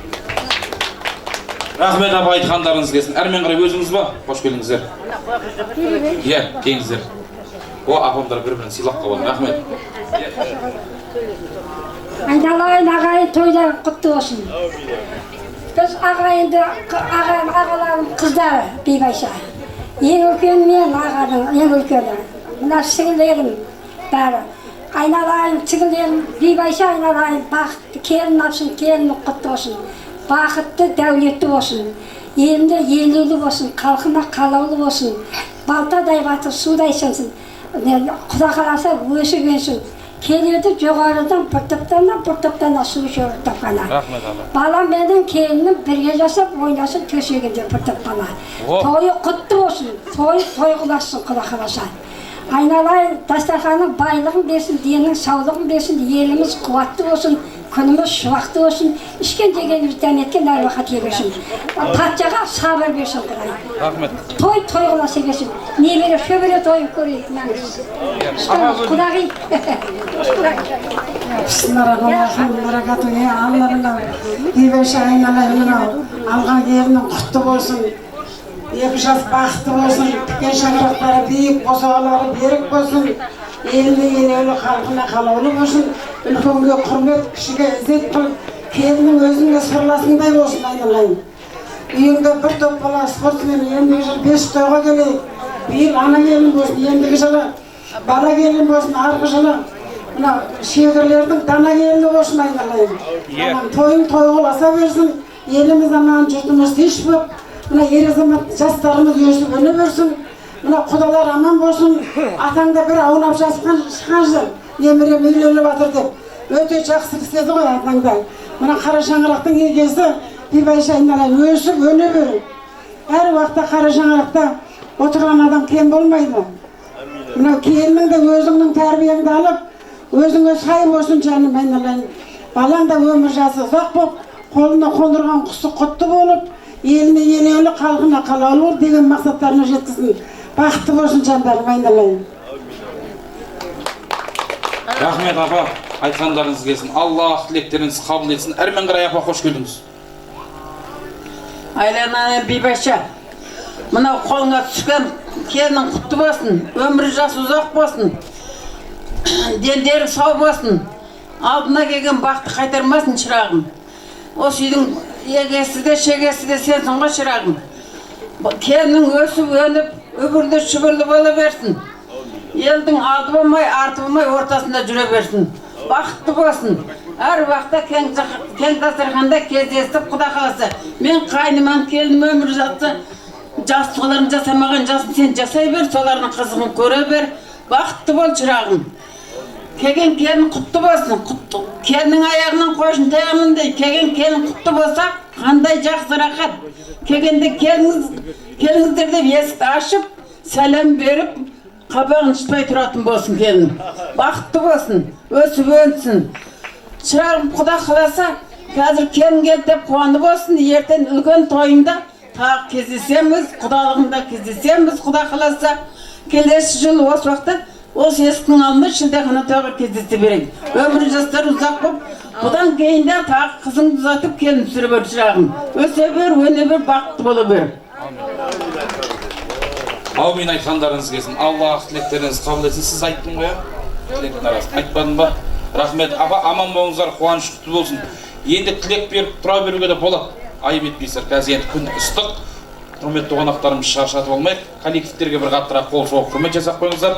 Рахмет апа, айтқандарыңыз келсін. Әрмен қарай өзіңіз ба? Қош келіңіздер. Иә, келіңіздер. О, апамдар бір-бірін сыйлап қалған. Рахмет. Айналайын ағайын тойлар құтты болсын. Біз ағайынды, ағаларым қыздары Бейбайша. Ең үлкен мен ағаның, ең үлкені. Мына сіңілерім бәрі. Айналайын сіңілерім Бейбайша, айналайын бақытты келін апсын, келін құтты болсын. Бақытты, дәулетті болсын. Елінде елеулі болсын, халқына қалаулы болсын. Балтадай батыр, судай сынсын. Құда қаласа өсіп өнсін. Келеді жоғарыдан бір топтан су шөріп тапқана. Балам менің келінім бірге жасап, ойнасып төсегенде бір тапқана. Тойы құтты болсын, тойғыласын құда қаласа. Айналайын дастарханың байлығын берсін, денің саулығын берсін, еліміз қуатты болсын, күніміз шуақты болсын, ішкен дегеніміз дәметкен әруақат ебесін. Патшаға сабыр берсін құдай. Той тойғыласа берсін. Небере шөбере тойын көрейік. Құдағи. Bismillahirrahmanirrahim. Barakatuhu Allah'ına Beybaşı aynalarına alған келінің құтты болсын. Екі жас бақытты болсын. Тікен шаңырақтары биік, босағалары берік болсын. Еліне елеулі халқына қалаулы болсын. Үлкенге құрмет, кішіге ізет қылып, келінің өзіңе сырласындай болсын айналайын. Үйіңде бір топ бала спортсмен ендігі жыл 5 тойға келейік. Биыл ана келін болсын, ендігі жылы бала келін болсын, арғы жылы мына шегірлердің дана келіні болсын айналайын. Тойын тойғыласа берсін, еліміз аман, жұртымыз тыныш болып, мына ер азамат жастарымыз өсіп өне берсін. Мына құдалар аман болсын, атаңда бір аунап жасқан шыққан жыл, немерем үйлелі батыр деп. Өте жақсы кіседі ғой атаңда. Мына қара шаңырақтың егесі Бейбайша айналайын өсіп өне берін. Әр уақытта қара шаңырақта отырған адам кем болмайды. Мына келінің де өзіңнің тәрбиеңді алып, өзіңе сай болсын жаным айналайын. Балаң да өмір жасы ұзақ болып, қолына қондырған құсы құтты болып, еліне елеулі, халқына қалаулы деген мақсаттарына жеткізсін. Бақытты болсын жандарым айналайын. Рахмет апа, айтқандарыңыз келсін. Аллах тілектеріңіз қабыл етсін. Әрмен қарай апа, қош келдіңіз. Айлананы Бейбайша, мынау қолыңа түскен келінің құтты болсын, өмірі жасы ұзақ болсын, дендері сау болсын, алдына келген бақты қайтармасын шырағым. Осы үйдің егесі де шегесі де сенсің ғой шырағым. Келінің өсіп өніп, үбірлі шүбірлі бола берсін. Елдің алды болмай, арты болмай, ортасында жүре берсін. Бақытты болсын. Әр уақытта кең дастарханда кездесіп құда қаласы. Мен қайныман келінім өмір жатты. Жастығыларын жасамаған жасын сен жасай бер, солардың қызығын көре бер. Бақытты бол шырағым. Kelgen kelin kutlu bolsun. Kelinin ayağından koşun tayağının dey. Kelgen kelin kutlu bolsa, qanday жақсы raqat. Kelgende kelinizdir deb esikti açıp, selam berip, qabağın çıtpay turатын bolsun kelin. Baqıtlı bolsun, ösüp önsün. Çırağım Құда қаласа, қазір келin келді деп қуанып болсын, ертең үлкен тойымда тағы кездесеміз, құдалығында кездесеміз, Құда қаласа. Келесі жылы осы уақытта осы есіктің алдында шілдехана тойға кездесе берейік. Өмір жастар ұзақ болып, бұдан кейін де тағы қызыңды ұзатып келін түсіріп бер шырағым. Өсе бер, өне бер, бақытты бола бер. Аумин айтқандарыңыз келсін. Аллах тілектеріңіз қабыл етсін. Сіз айттың ғой? Тілектің арасы. Айтпадың ба? Рахмет. Апа, аман болыңыздар, қуаныш құтты болсын. Енді тілек беріп тұра беруге де болады. Айып етпейсіздер. Қазір енді күн ыстық. Құрметті қонақтарымыз шаршатып алмайық. Коллективтерге бір қаттырақ қол соғып құрмет жасап қойыңыздар.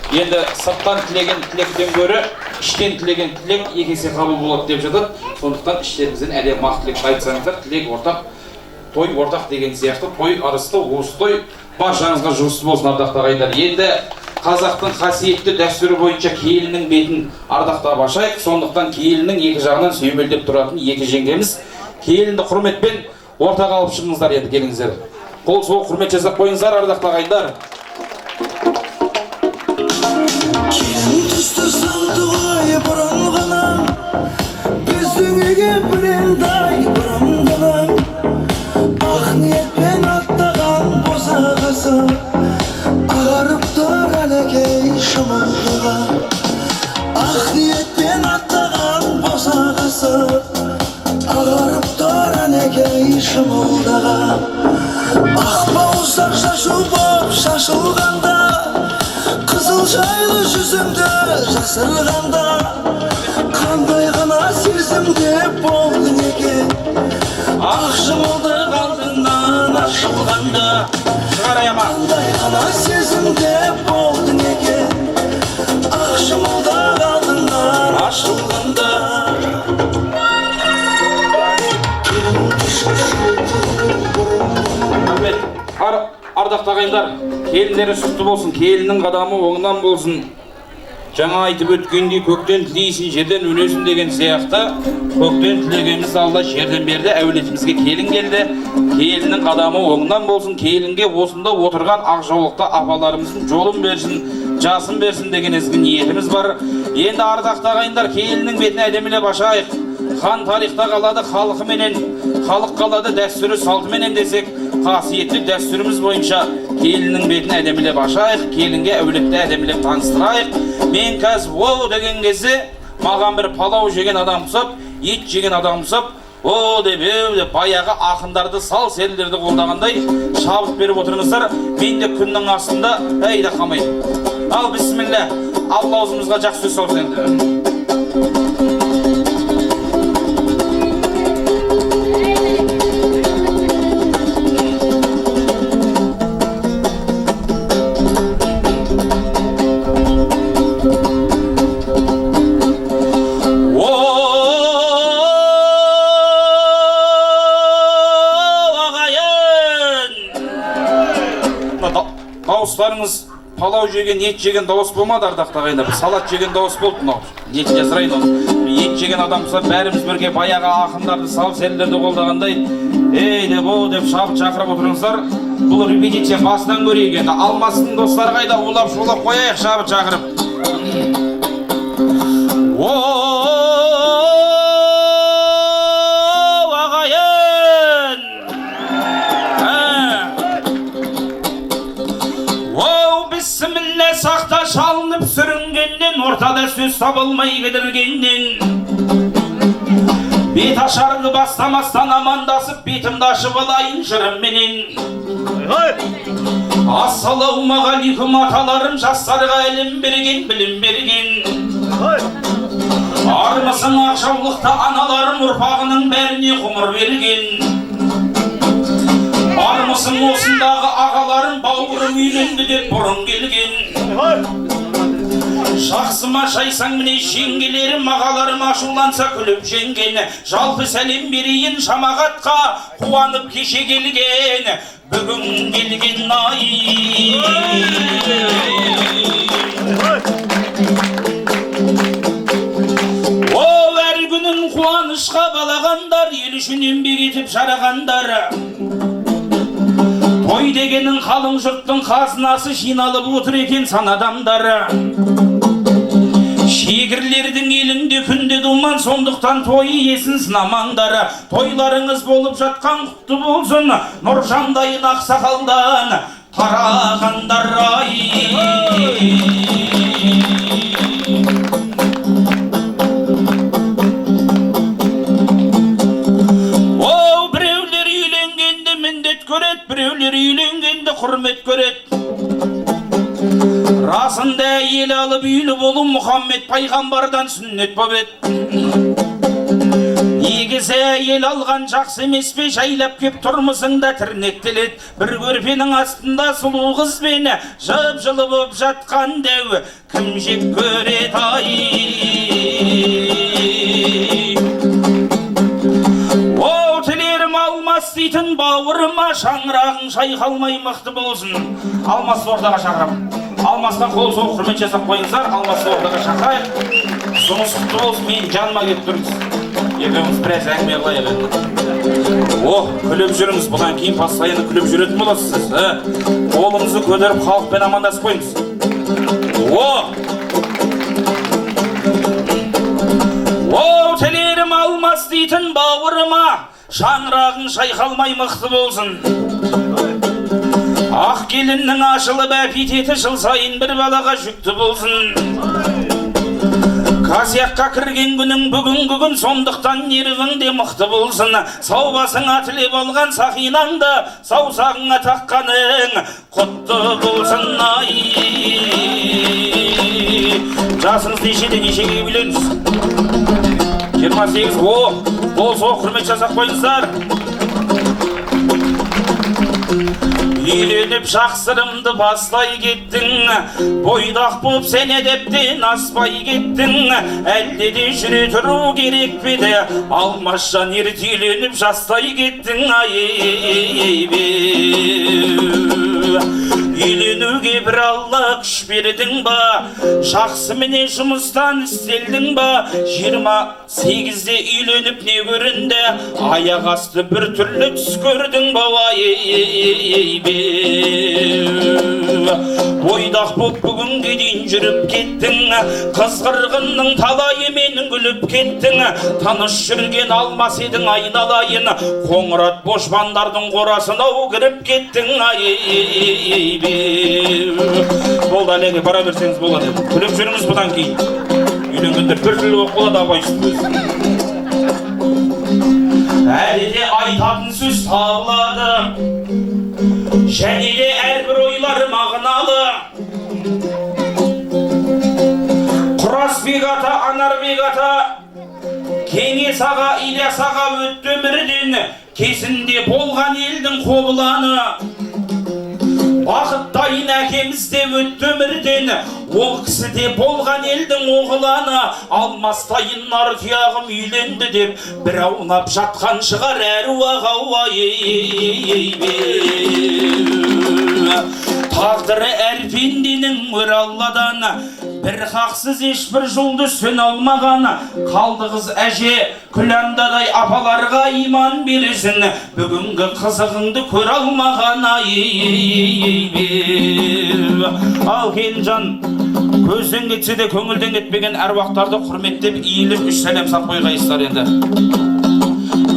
Енді сырттан тілеген тілектен гөрі іштен тілеген тілек екі есе қабыл болады деп жатыр. Сондықтан іштеріңізден әлем мақ тілек айтсаңыздар, тілек ортақ, той ортақ деген сияқты той арысты, осы той баршаңызға жұғысты болсын ардақты ағайындар. Енді қазақтың қасиетті дәстүрі бойынша келіннің бетін ардақтап ашайық. Сондықтан келіннің екі жағынан сүйемелдеп тұратын екі жеңгеміз келінді құрметпен ортаға алып шығыңыздар. Енді келіңіздер. Қол соғып құрмет жасап қойыңыздар ардақты ағайындар. Келін түсті салды ғой бұрын ғана, біздің үйге бірендай бұрын ғана. Ақ ниетпен аттаған босағасы, ағарып тұр әлекей шымылдыға. Ақ ниетпен аттаған босағасы, ағарып тұр әлекей шымылдыға. Ақ бауырсақ шашу боп шашылғанда, қызыл жайлы жүзімді жасырғанда, қандай ғана сезімде болдың екен. Ақ шымылдық алдыңнан ашылғанда, қандай ғана сезімде болдың екен. Ақ шымылдық алдыңнан ашылғанда. Ардақты ағайындар, келіндері сұқты болсын, келіннің қадамы оңынан болсын. Жаңа айтып өткендей көктен тілейсін, жерден өнесін деген сияқты, көктен тілегеніміз алда жерден берді, әулетімізге келін келді. Келіннің қадамы оңынан болсын, келінге осында отырған ақ жаулықта апаларымыздың жолын берсін, жасын берсін деген ізгі ниетіміз бар. Енді ардақты ағайындар, келіннің бетін әдемілеп ашайық. Хан тарихта қалады халқы менен, халық қалады дәстүрі салты менен десек, қасиетті дәстүріміз бойынша келіннің бетін әдемілеп ашайық, келінге әулетті әдемілеп таныстырайық. Мен қазір о деген кезде маған бір палау жеген адам ұсап, ет жеген адам ұсап, о деп баяғы ақындарды сал серілерді қолдағандай шабыт беріп отырыңыздар. Мен де күннің астында әйді қамайын. Ал бісміллә, Алла аузымызға жақсы сөз салсын енді. Дауыстарыңыз палау жеген, ет жеген дауыс болмады ардақты ағайындар. Салат жеген дауыс болды мынау. Ет жасырайын оны. Ет жеген адамса бәріміз бірге баяғы ақындарды сал серілерді қолдағандай, ей деп о деп шабыт шақырып отырыңыздар. Бұл репетиция басынан көрейік енді. Алмастың достары қайда улап шулап қояйық шабыт шақырып. Сақта шалынып сүрінгеннен, ортада сөз табылмай кідіргеннен, бет ашарғы бастамастан амандасып, бетімді ашып алайын жырымменен. Ассалаумағалейкум аталарым, жастарға әлім берген, білім берген. Армысың ақшаулықта аналарым, ұрпағының бәріне ғұмыр берген. Армысың осындағы ағаларым, бауырым үйленді деп бұрын келген. Жақсыма шайсаң міне жеңгелерім, ағаларым ашуланса күліп жеңген. Жалпы сәлем берейін жамағатқа, қуанып кеше келген, бүгін келген ай. жарағандар. Той дегенің қалың жұрттың қазынасы жиналып отыр екен сан адамдар. Шегірлердің елінде күнде думан, сондықтан той иесін сынамаңдар. Тойларыңыз болып жатқан құтты болсын, Нұржандайын ақсақалдан тарағандар ай. Біреулер үйленгенде міндет көрет, біреулер үйленгенде құрмет көрет. Расында ел алып үйлі болу Мұхаммед пайғамбардан сүннет боп ет. Негізі ел алған жақсы емес пе, жайлап кеп тұрмысыңда тірнектелет. Бір көрпенің астында сұлу қызбен жып-жылы боп жатқан дәу кім жеп көрет ай. О, тілерім алмас дейтін бауырыма, шаңырағың шайқалмай мықты болсын. Алмас ордаға шақырам. Алмасқа қол соғып құрмет жасап қойыңыздар. Алмасты ордаға шақырайық. Жұмыс құтты болсын, мен жаныма келіп тұрыңыз. Екеуміз біраз әңгіме қылайық. О, күліп жүріңіз, бұдан кейін постоянно күліп жүретін боласыз сіз. Қолыңызды көтеріп халықпен амандасып қойыңыз. О, тілерім алмас дейтін бауырыма, шаңырағың шайқалмай мықты болсын. Ақ келіннің ашылып әпитеті жыл сайын бір балаға жүкті болсын. Қасиаққа кірген күнің бүгін, сондықтан нервіңде мықты болсын. Сау басыңа тілеп алған сақинаңды, саусағыңа таққаның құтты болсын ай. Жасыңыз нешеде, нешеге үйленіңіз? 28. Қол соғып құрмет жасап қойыңыздар. Үйленіп жақсырымды бастай кеттің, бойдақ боп сен әдептен аспай кеттің. Әлде де жүре тұру керек педі, Алмасжан ерте үйленіп жастай кеттің ай. Үйленуге бір Алла күш бердің ба, жақсы міне жұмыстан істелдің ба. 28-де үйленіп не көрінді, аяқ асты бір түрлі түс көрдің ба ай. Бойдақ боп бүгінге дейін жүріп кеттің, қыз қырғынның талайы менің күліп кеттің. Таныш жүрген алмас едің айналайын, қоңырат бошбандардың қорасына кіріп кеттің ай. Болды әлеге бара берсеңіз болады. Күліп жүріңіз бұдан кейін. Үйленгендер бір түрлі болып болады абайсыз. Әлі де айтатын сөз табылады, және де әрбір ойлар мағыналы. Құрасбек ата, Анарбек ата, Кеңес аға, Ильяс аға өтті өмірден, кезінде болған елдің қобыланы. Бақыттайын әкеміз де өтті өмірден, ол кісі де болған елдің оғыланы. Алмастайын нар тұяғым үйленді деп, бір аунап жатқан шығар әруақ ай. Тағдыры әр пенденің өр Алладан, бір хақсыз ешбір жолды сөн алмаған. Қалды қыз әже күләндадай апаларға иман бересін, бүгінгі қызығыңды көр алмаған ай. Ал келінжан, көзден кетсе де көңілден кетпеген әруақтарды құрметтеп иіліп үш сәлем сап қойғайсыздар енді.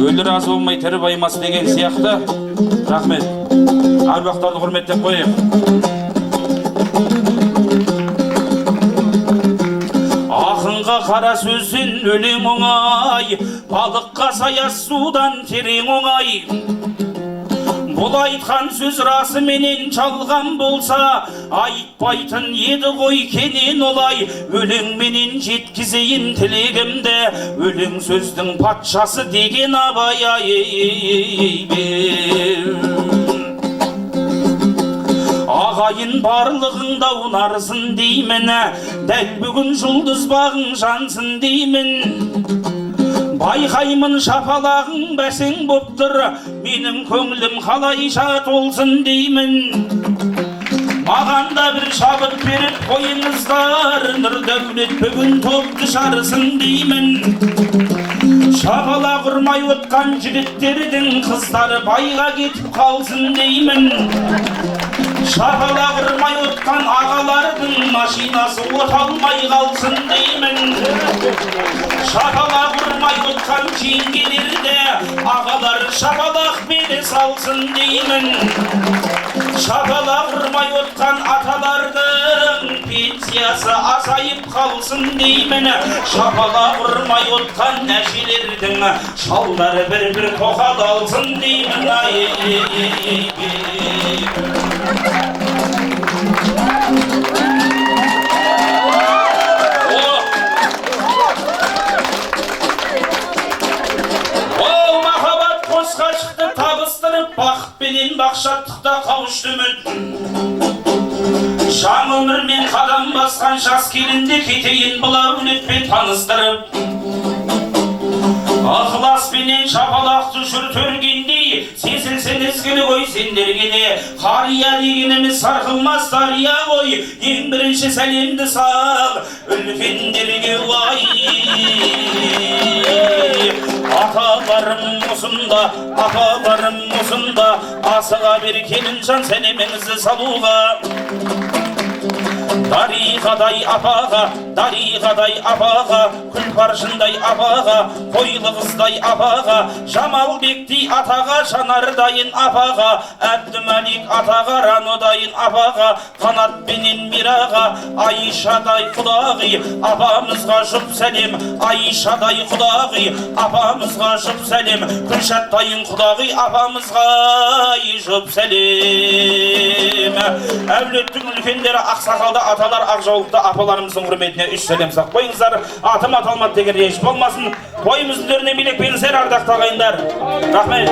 Өлі разы болмай тірі баймас деген сияқты. Рахмет. Әруақтарды құрметтеп қойып. Ақынға қара сөзден өлең оңай, балыққа саяз судан терең оңай. Бұл айтқан сөз расы менен çalған болса, айтпайтын еді ғой кенен олай. Өлең менен жеткізейін тілегімді, өлең сөздің патшасы деген абай. Ағайын барлығыңда ұнарсын деймін, дәл бүгін жұлдыз бағың жансын деймін. Байқаймын шапалағың бәсең боптыр, менің көңілім қалайша толсын деймін. Маған да бір шабыт беріп қойыңыздар, нұр дәулет бүгін топты жарысын деймін. Шапалақ ұрмай отқан жігіттердің қыздары байға кетіп қалсын деймін. Шапалақ ұрмай отқан ағалардың машинасы от алмай қалсын деймін. Шапалақ ұрмай отқан жеңгелерді ағалар шапалақ бере салсын деймін. Шапалақ ұрмай отқан аталардың пенсиясы азайып қалсын деймін. Шапалақ ұрмай отқан әжелердің шалдары бір-бір тоқал алсын деймін. Ол махаббат қосқа шықты табыстырып, бақытпенен бақшаттықта қауышты үміт. Шаң өмірмен қадам басқан жас келінді кетейін бұл әулетпен таныстырып. Ықыласпенен шапалақты жүр төргендей, сезілсен ізгілі ғой сендерге де. Қария дегеніміз сарқылмас дария ғой, ең бірінші сәлемді сал үлкендерге уай. Аталарым ұсында, асыға бер келінжан сәлеміңізді салуға. Дариғадай апаға, күлпаршындай апаға, қойлы қыздай апаға, Жамалбектей атаға, Жанардайын апаға, Әбдімәлик атаға, Ранодайын апаға, Қанатпенен Мираға, Айшадай құлағы, апамызға жұп сәлем, Айшадай құлағы, апамызға жұп сәлем, Күлшаттайын құлағы, апамызға жұп сәлем. Әулеттің үлкендері ақсақалды аталар ақжаулықты апаларымыздың құрметіне үш сәлем сақ қойыңыздар. Атым аталмады деген реніш болмасын. Тойымыздың төріне билеп беріңіздер, ардақты ағайындар. Рахмет.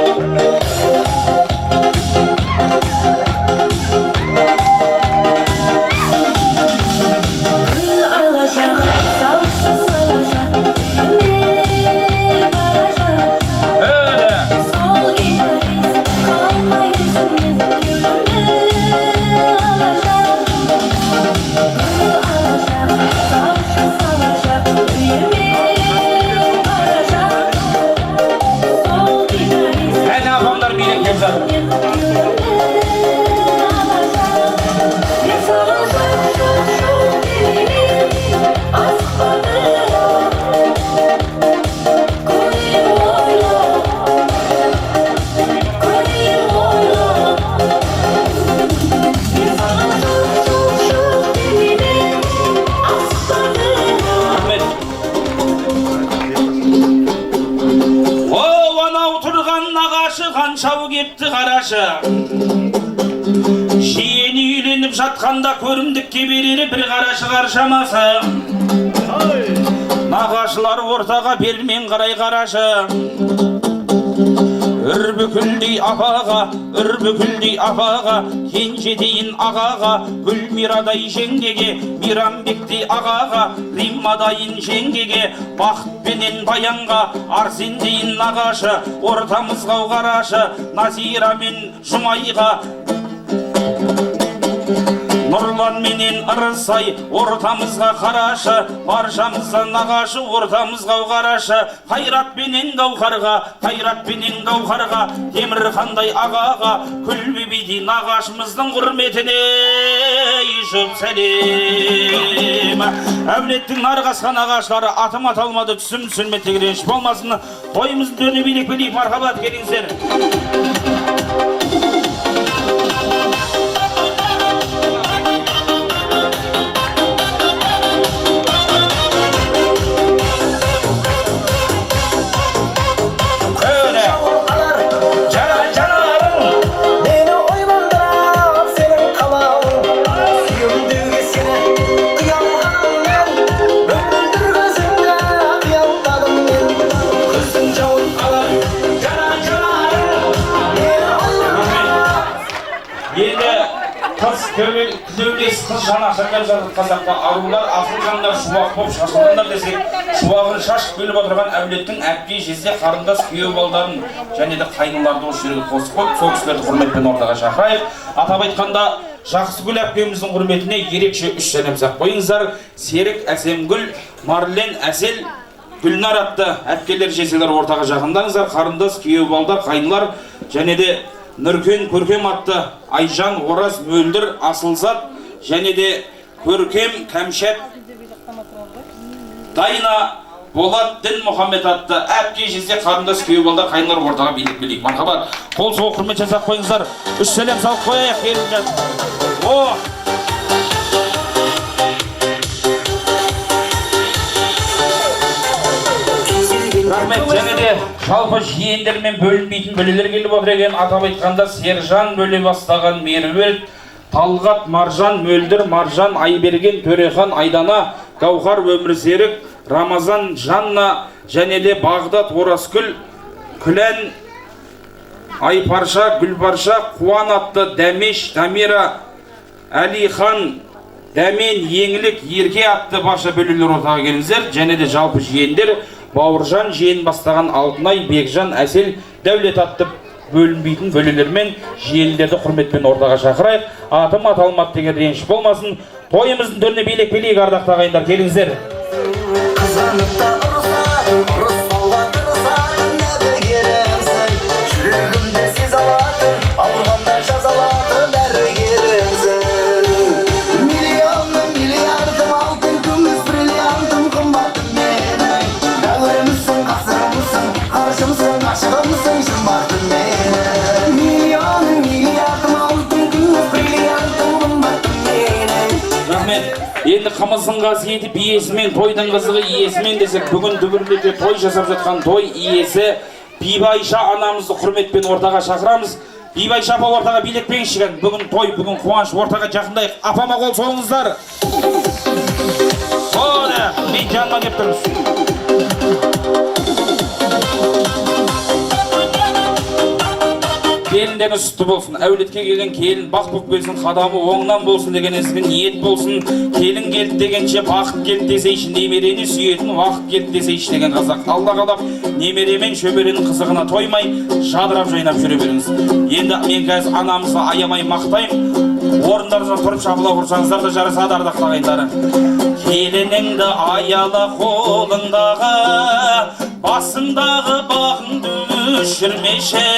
Қаншау кепті қарашы, жиені үйленіп жатқанда көрімдікке берері бір қарашы қаршамасы. Нағашылар ортаға бермен қарай қарашы. Үрбүкілдей апаға, кенжедейін ағаға, Гүлмирадай жеңгеге, Мирамбектей ағаға, Риммадайын жеңгеге, Бақытпенен баянға, Арсендейін нағашы, ортамызға қарашы, Назира мен Жұмайға, Нұрлан менен ырысай, ортамызға қарашы, баршамызға нағашы, ортамызға қарашы, Қайрат менен Гауһарға, Темірхандай ағаға, Күлбебейдей нағашымыздың құрметіне жұп сәлем. Әулеттің нарғасқан нағашылары атым аталмады, түсім сүрметтегі реніш болмасын. Тойымыздың төріне билеп мархабат келіңіздер. Тілеулес қыз жанашырлап жатыр қазақта арулар, ақыл жандар шуақ боп шашылғандар десек, шуағын шашып келіп отырған әулеттің әпке, жезде, қарындас, күйеу балдарын және де қайныларды осы жерге қосып қойып, сол кісілерді құрметпен ортаға шақырайық. Атап айтқанда, Жақсыгүл әпкеміздің құрметіне ерекше үш сәлем сақ қойыңыздар. Серік, Әсемгүл, Марлен, Әсел, Гүлнар атты әпкелер жеселер ортаға жақындаңыздар. Қарындас, күйеу балдар, қайнылар және де Нұркен Көркем атты Айжан, Ораз, Мөлдір, Асылзат және де Көркем, Кәмшат, Дайна, Болат, Дін Мұхаммед атты әпке жезе қарындас, күйеу балдар, қайнылар ортаға билік. Мархабат. Қол соғы құрмет жасап қойыңыздар. Үш сәлем салып қояйық, келіңдер. Рахмет, және де жалпы жиендермен бөлінбейтін бөлелер келіп отыр екен. Атап айтқанда Сержан бөле бастаған Меруерт, Талғат, Маржан, Мөлдір, Маржан, Айберген, Төрехан, Айдана, Гаухар, Өмірсерік, Рамазан, Жанна, және де Бағдат, Оразкүл, Күлән, Айпарша, Гүлбарша, Қуан атты Дәмеш, Дамира, Әлихан, Дәмен, Еңлік, Ерке атты баша бөлелер ортаға келіңіздер. Және де жалпы жиендер Бауыржан, жиен бастаған Алтынай, Бекжан, Әсел, Дәулет атты бөлінбейтін бөлелермен жиендерді құрметпен ортаға шақырайық. Атым аталмат деген реніш болмасын. Тойымыздың төріне билек ардақты ағайындар, келіңіздер. Енді қымыздың қасиеті биесімен, тойдың қызығы иесімен десек, бүгін дүбірлете той жасап жатқан той иесі Бибайша анамызды құрметпен ортаға шақырамыз. Бибайша апа ортаға билекпен шығын. Бүгін той, бүгін қуаныш, ортаға жақындайық. Апама қол соғыңыздар. Соны, мен жаныма кеп тұрмыз. Келінден үсті болсын, әулетке келген келін бақ бұқ белсін, қадамы оңнан болсын деген ізгі ниет болсын. Келін келді дегенше бақыт келді десейші, немерені сүйетін уақыт келді десейші деген қазақ. Алла қалап, немеремен шөберенің қызығына тоймай, жадырап жайнап жүре беріңіз. Енді мен қазір анамызды аямай мақтайым. Орындарыңыздан тұрып шабыла ұрсаңыздар да жарасады ардақты ағайындары. Келініңді аяла қолыңдағы, басындағы бағыңды өшірмеші,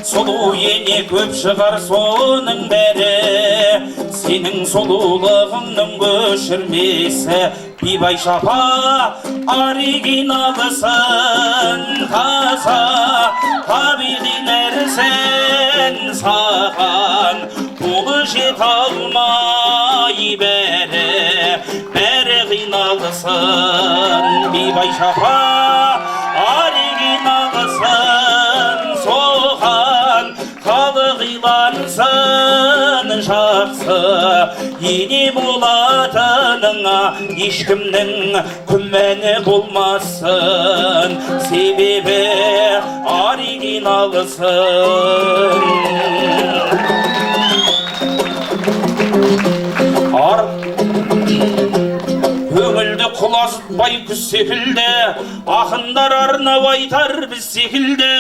сұлу ене көп шығар соның бәрі, сенің сұлулығыңның өшірмесі. Бибайша апа оригиналысын, таза табиғи нәрсен саған, қолы жет алмай бәрі қиналысын. Бибайша апа оригиналысын, соған халық илансын жақсы. Ене болатыныңа ешкімнің күмәні болмасын, себебі оригиналысын. Көңілді құлазытпай күз секілді, ақындар арнап айтар біз секілді.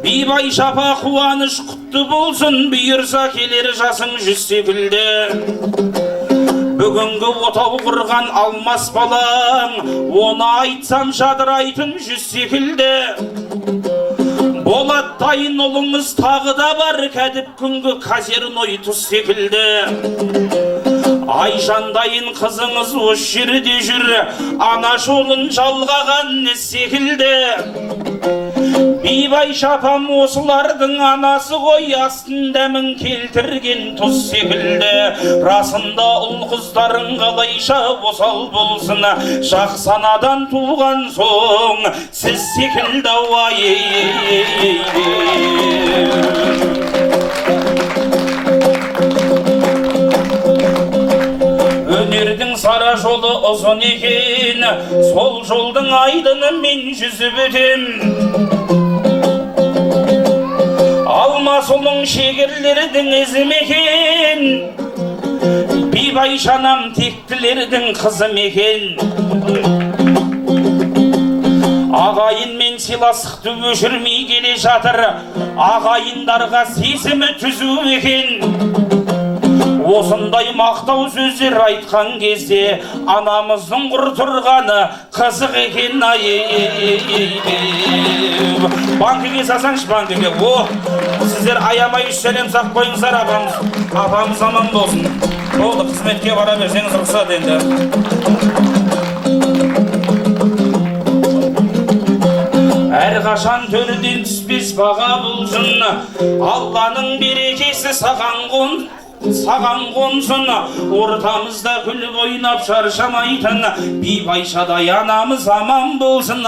Бибайша апа қуаныш құтты болсын, бұйырса келер жасың 100 секілді. Бүгінгі отау құрған алмас балаң, оны айтсам жадырайтын 100 секілді. Болат дайын ұлыңыз тағы да бар, кәдіп күнгі казерной тұз секілді. Айжандайын қызыңыз осы жерде жүр, ана жолын жалғаған секілді. Бибайша апам осылардың анасы ғой, астын дәмін келтірген тұз секілді. Расында ұл қыздарың қалайша осал болсын, жақсы анадан туған соң сіз секілді ауай. Өнердің сара жолы ұзын екен, сол жолдың айдыны мен жүзіп өтем. Алмас ұлың шегірлердің ізі мекен, Бибайшанам тектілердің қызы мекен. Ағайынмен сыйластықты өшірмей келе жатыр, ағайындарға сезімі түзу екен. осындай мақтау сөздер айтқан кезде анамыздың құр тұрғаны қызық екен банкіге салсаңшы, банкіге. Сіздер аямай үш сәлем сақ қойыңыздар, апамыз аман болсын. Болды, қызметке бара берсеңіз рұқсат енді. Әрқашан төрден түспес баға болсын, Алланың берекесі саған қонсын, ортамызда күліп ойнап шаршамайтын Бибайшадай анамыз аман болсын.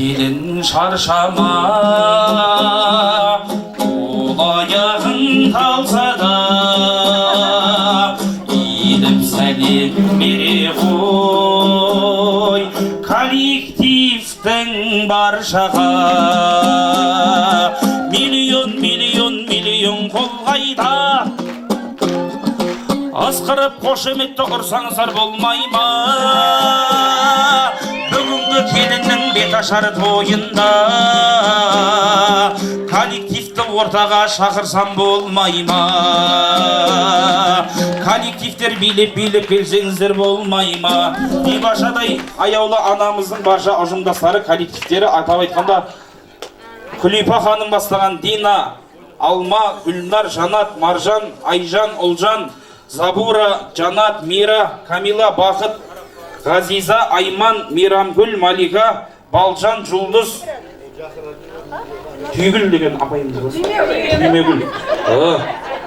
Келін шаршама, ол аяғын талса да, иіліп сәлем бере қой коллективтің баршаға. Миллион қол қайда, асқырып қошеметті ұрсаңыздар болмай ма? Бүгінгі келіннің беташар тойында коллективті ортаға шақырсам болмай ма? Коллективтер билеп келсеңіздер болмай ма? Бибашадай аяулы анамыздың барша ұжымдастары коллективтері, атап айтқанда Күлипа ханым бастаған Дина, Алма, Гүлнар, Жанат, Маржан, Айжан, Ұлжан, Забура, Жанат, Мира, Камила, Бақыт, Ғазиза, Айман, Мирамгүл, Малика, Балжан, Жұлдыз, Түйгіл деген апайымыз болсын.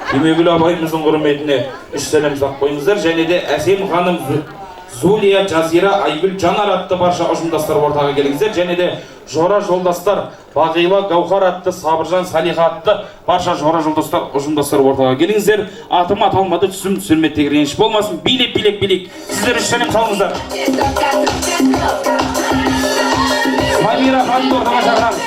Түймегүл апайымыздың құрметіне үш сәлем сақ қойыңыздар. Және де Әсем ханым, Зулия, Жазира, Айгүл, Жанар атты барша ұжымдастар ортаға келіңіздер. Және де жора жолдастар Бағила, Гаухар атты, Сабыржан, Салиха атты барша жора жолдастар ұжымдастар ортаға келіңіздер. Атым аталмады, түсім түсірметтегі реніш болмасын. Билеп. Сіздер үш сәлем салыңыздар. Мамира ханымды ортаға шақырамыз.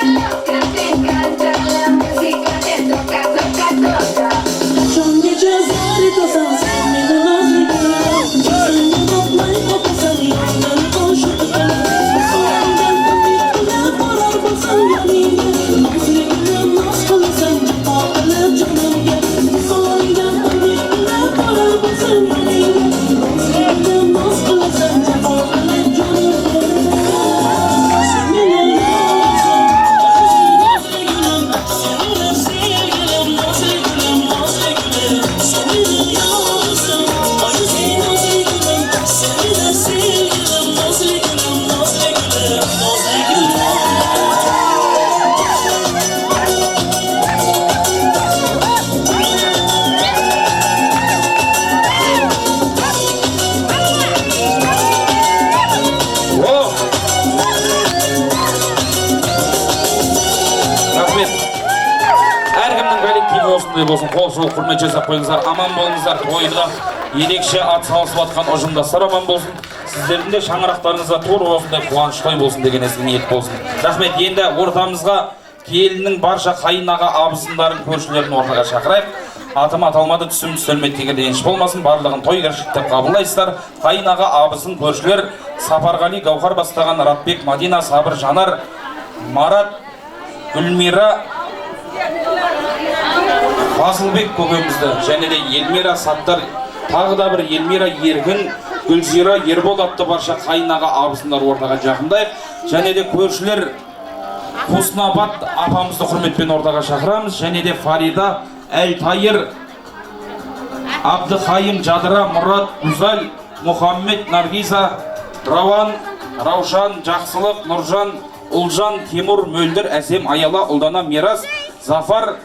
Болсын, қол жол құрмет жасап қойыңыздар, аман болыңыздар. Тойда ерекше ат салысып атқан ұжымдастар аман болсын. Сіздердің де шаңырақтарыңызға тура осындай қуаныш той болсын деген ниет болсын. Рахмет. Енді ортамызға келіннің барша қайынаға абысындарын, көршілерін ортаға шақырайық. Атым аталмады, түсім түсірметтегі реніш болмасын. Барлығын той кіршіктеп қабылдайсыздар. Қайынаға абысын, көршілер Сапарғали, Гаухар бастаған Ратбек, Мадина, Сабыр, Жанар, Марат, Гүлмира, Фазылбек көкемізді, және де Елмира, Саттар, тағы да бір Елмира, Ергін, Гүлзира, Ербол атты барша қайынаға абысындар ортаға жақындайық. Және де көршілер Хуснабад апамызды құрметпен ортаға шақырамыз. Және де Фарида, Әл-Тайыр, Абдықайым, Жадыра, Мұрат, Гүзал, Мұхаммед, Наргиза, Рауан, Раушан, Жақсылық, Нұржан, Ұлжан, Тимур, Мөлдір, Әсем, Аяла, Ұлдана, Мирас, Зафар,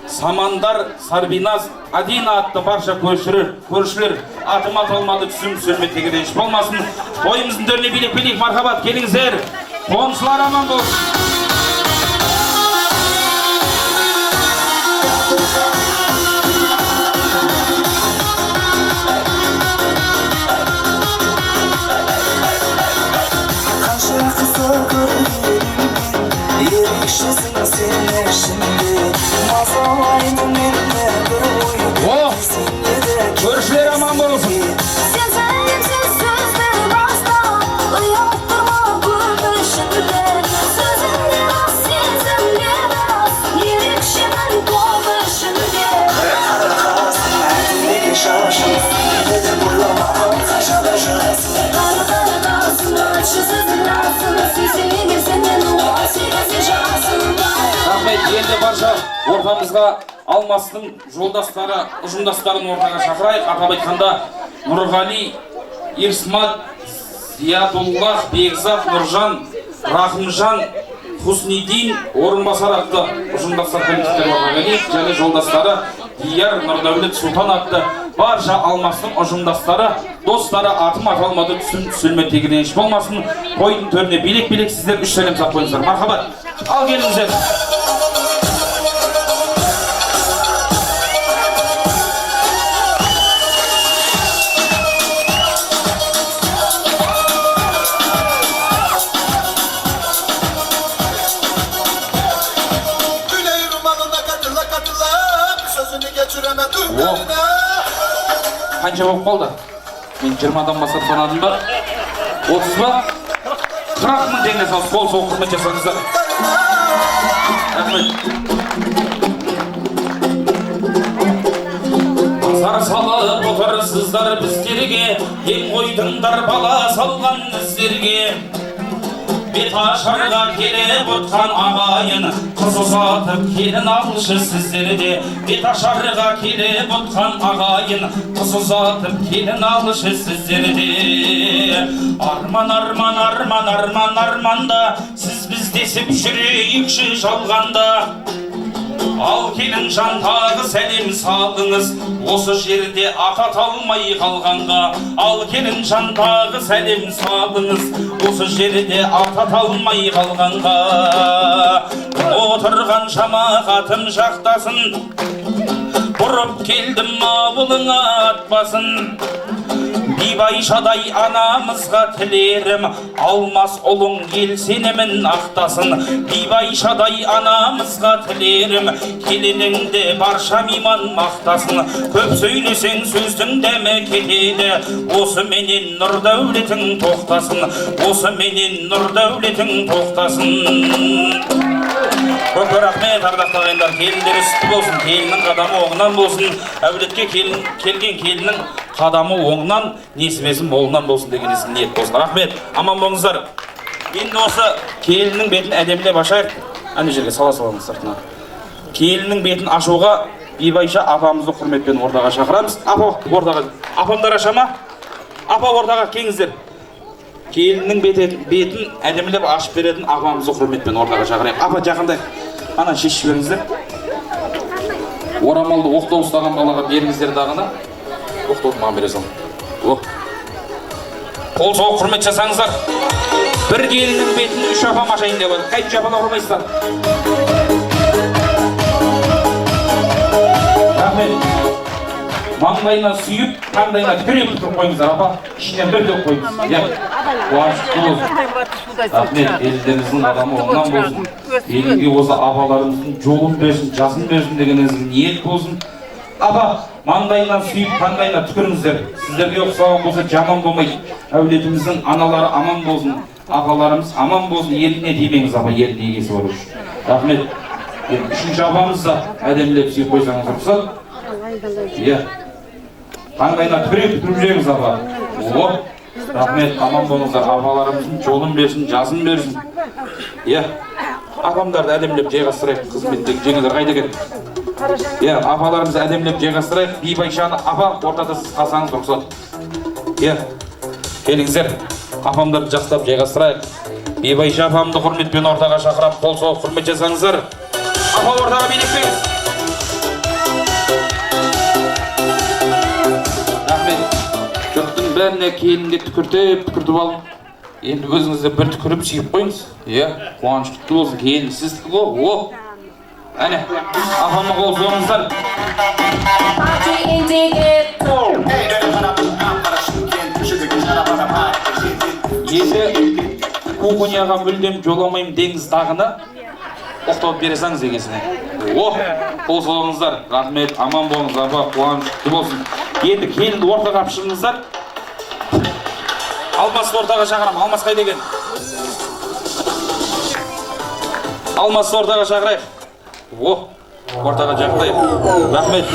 Самандар, Сарбиназ, Адина атты барша көршілер атым аталмады, түсім түсірметтегі реніш болмасын. Тойымыздың төріне билеп мархабат, келіңіздер. Қоншылар аман болсын. барша ортамызға Алмастың жолдастары, ұжымдастарын ортаға шақырайық. Атап айтқанда Нұрғали, Ирсмат, Зиятуллах, Бекзат, Нұржан, Рахымжан, Хуснидин, орынбасар атты ұжымдастар коллективтері ортаға келейік. Және жолдастары Дияр, Нұрдәулет, Сұлтан атты барша Алмастың ұжымдастары, достары атым аталмады түсілме тегінен іш болмасын. Қойдың төріне билек-билек сіздер үш сәлем сап қойыңыздар. Мархабат, ал келіңіздер. Қанша болып қалды? Мен 20-дан бастап санадым ба? 30 ба? 40 мың теңге салып қол соғып құрмет жасаңыздар. Рахмет. Назар салып отырсыздар біздерге, ем қойдыңдар бала салған іздерге. Бет ашарға келіп отқан ағайын, қыз ұзатып келін алшы сіздерде. Бет ашарға келіп отқан ағайын, қыз ұзатып келін алшы сіздерде. Арман, арман, арман, арман, арманда, сіз біз десіп жүрейікші жалғанда. Ал келін жан тағы сәлем салдыңыз, осы жерде ата талмай қалғанға. Ал келін жан тағы сәлем салдыңыз, осы жерде ата талмай қалғанға. Отырған жамағатым жақтасын, бұрып келдім ауылыңа атпасын. Бибайшадай анамызға тілерім, алмас ұлың ел сенімін ақтасын. Бибайшадай анамызға тілерім, келініңді барша мейман мақтасын. Көп сөйлесең сөздің дәмі кетеді, осы менен нұр дәулетің тоқтасын. Осы менен нұр дәулетің тоқтасын. Көп рахмет, ардақты ағайындар. Келіндері сүтті болсын, келіннің қадамы оңынан болсын. Әулетке келген келіннің қадамы оңынан, несібесін молынан болсын деген ниет болсын. Рахмет, аман болыңыздар. Енді осы келіннің бетін әдемілеп ашайық. Әне жерге сала-саламыз сыртына. Келіннің бетін ашуға Бибайша апамызды құрметпен ортаға шақырамыз. Апа, ортаға. Апамдар аша ма? Апа, ортаға кеңіздер. Келіннің бетін әдемілеп ашып беретін апамызды құрметпен ортаға шақырайық. Апа, жақындай. Ана шешіп беріңіздер. Орамалды оқтау ұстаған балаға беріңіздер дағына. Оқтауды маған бере салың. Қол соғып құрмет жасаңыздар. Бір келіннің бетін үш апам ашайын деп отыр. Қайтып апалар ұрмайсыздар. Рахмет. Маңдайына сүйіп, қандайына түкіре тұрып қойыңыздар, апа. Ішінен бір дөп қойыңыз. Қуанышты болсын. Рахмет, елдеріңіздің адамы оңнан болсын. Елге осы апаларымыздың жолын берсін, жасын берсін дегеніңіздің ниет болсын. Апа, маңдайынан сүйіп, қандайына түкіріңіздер. Сіздерге ұқсаған болса жаман болмайды. Әулетіміздің аналары аман болсын, апаларымыз аман болсын. Еліне тимеңіз, апа, еліне егесі бар үшін. Рахмет. Үшінші апамыз да әдемілеп сүйіп қойсаңыз рұқсат. Қандайына түкіріп жеңіз, апа. Рахмет, аман болыңыздар. Апаларымыздың жолын берсін, жазын берсін. Апамдарды әдемілеп жайғастырайық, қызметтегі жеңіздер қайда кетті. Апаларымыз әдемілеп жайғастырайық. Бибайшаны апа, ортада сіз қалсаңыз рұқсат. Келіңіздер, апамдарды жақсылап жайғастырайық. Бибайша апамды құрметпен ортаға шақырап, қол соғып құрмет жасаңыздар. Апа, ортаға билетпеңіз. Жұрттың бәріне келінге түкіртіп алып, енді өзіңізді бір түкіріп сүйіп қойыңыз. Қуанышты болсын, келін сіздікі ғой. Әне, апама қол соғыңыздар. Енді кухняға мүлдем жоламайым деңіз дағына оқтауып бере саңыз егесіне. Қол соғыңыздар. Рахмет, аман болыңыз, апа, қуанышты болсын. Енді келінді ортаға апшырыңыздар. Алмасты ортаға шақырам. Алмас қайда екен? Алмасты ортаға шақырайық. Ортаға жақындайық. Рахмет.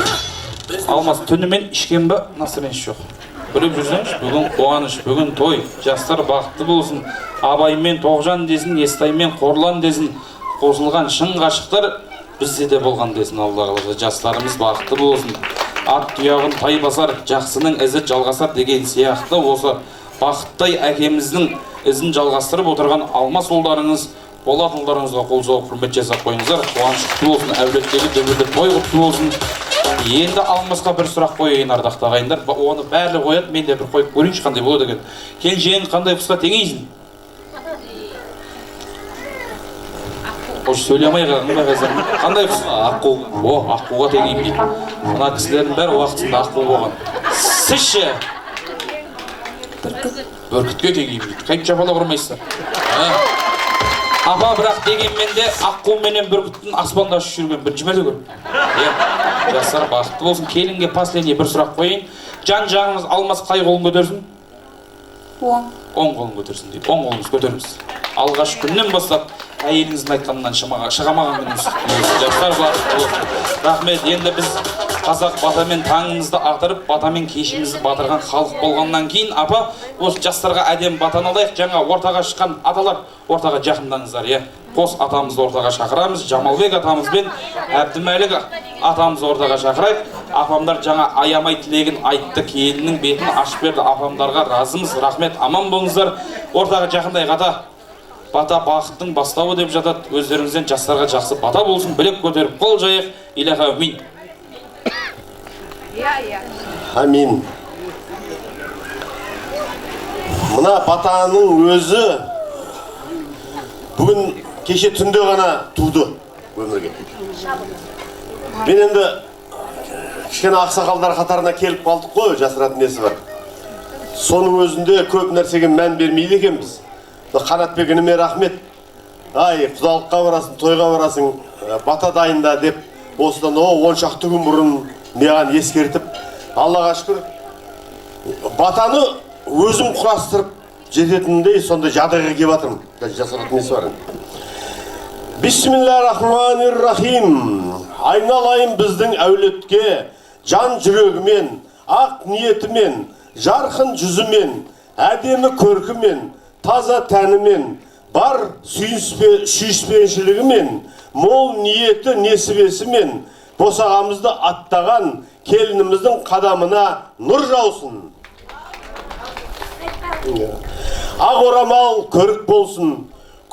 Алмас түнімен ішкен бі? Настроенші жоқ. Көріп жүрсеңіз, бүгін қуаныш, бүгін той. Жастар бақытты болсын. Абаймен Тоғжан десін, Естаймен Қорлан десін. Қосылған шын ғашықтар бізде де болған десін Алла қаласа. Жастарымыз бақытты болсын. Ат тұяғын тай басар, жақсының ізі жалғасар деген сияқты осы бақыттай әкеміздің ізін жалғастырып отырған алмас ұлдарыңыз, Болат ұлдарыңызға қол соғып құрмет жасап қойыңыздар. Қуаныш құтты болсын, әулеттегі дүбірлі той құтты болсын. Енді Алмасқа бір сұрақ қояйын ардақты ағайындар. Оны бәрі қояды, мен де бір қойып көрейінші қандай болады екен. Келіншегің қандай құсқа теңейсің? Қош сөйлей алмай қалған. Қандай құс? Аққу. О, аққуға теңеймін дейді. Мына кісілердің бәрі уақытында аққу болған. Сізші? Бүркітке теңеймін дейді. Қайып жапалап ұрмайсыздар. Апа, бірақ дегенмен де аққу менен бүркіттің аспанда ұшып жүрген бірінші мәрте көрдім. Жастар бақытты болсын. Келінге последний бір сұрақ қояйын. Жан-жағыңыз Алмас қай қолын көтерсін? Оң қолын көтерсін дейді. Оң қолыңыз көтеріңіз. Алғаш күннен бастап әйеліңіздің айтқанынан шығамаған күніңіз. Жастар бақытты болсын. Рахмет. Енді біз қазақ батамен таңымызды атырып, батамен кешімізді батырған халық болғаннан кейін, апа, осы жастарға әдем батаны алайық. Жаңа ортаға шыққан аталар ортаға жақындаңыздар, е. Қос атамызды ортаға шақырамыз. Жамалбек атамыз бен Әбдімәлік атамызды ортаға шақырайық. Апамдар жаңа аямай тілегін айтты, келіннің бетін ашып берді. Апамдарға разымыз. Рахмет, аман болыңыздар. Ортаға жақындайық, ата. Бата бақыттың бастауы деп жатады. Өздеріңізден жастарға жақсы бата болсын. Білек көтеріп қол жайық. Илаха әмин. Амин. Мына батаның өзі бүгін кеше түнде ғана туды өмірге. Мен енді кішкене ақсақалдар қатарына келіп қалдық қой, жасыратын несі бар. Соның өзінде көп нәрсеге мән бермейді екенбіз. Қанатбегініме рахмет. Ай, құдалыққа барасың, тойға барасың, бата дайында деп, осыдан 10 шақты күн бұрын маған ескертіп, Аллаға шүкір, батаны өзім құрастырып жететіндей сонда жадыға келіп жатырмын. Жасыратын несі бар. Бисмиллахиррахманиррахим. Айналайын біздің әулетке жан жүрегімен, ақ ниетімен, жарқын жүзімен, әдемі көркімен, таза тәнімен, бар сүйіспеншілігімен, мол ниеті несібесімен босағамызды аттаған келініміздің қадамына нұр жаусын. Ақ орамал көрік болсын,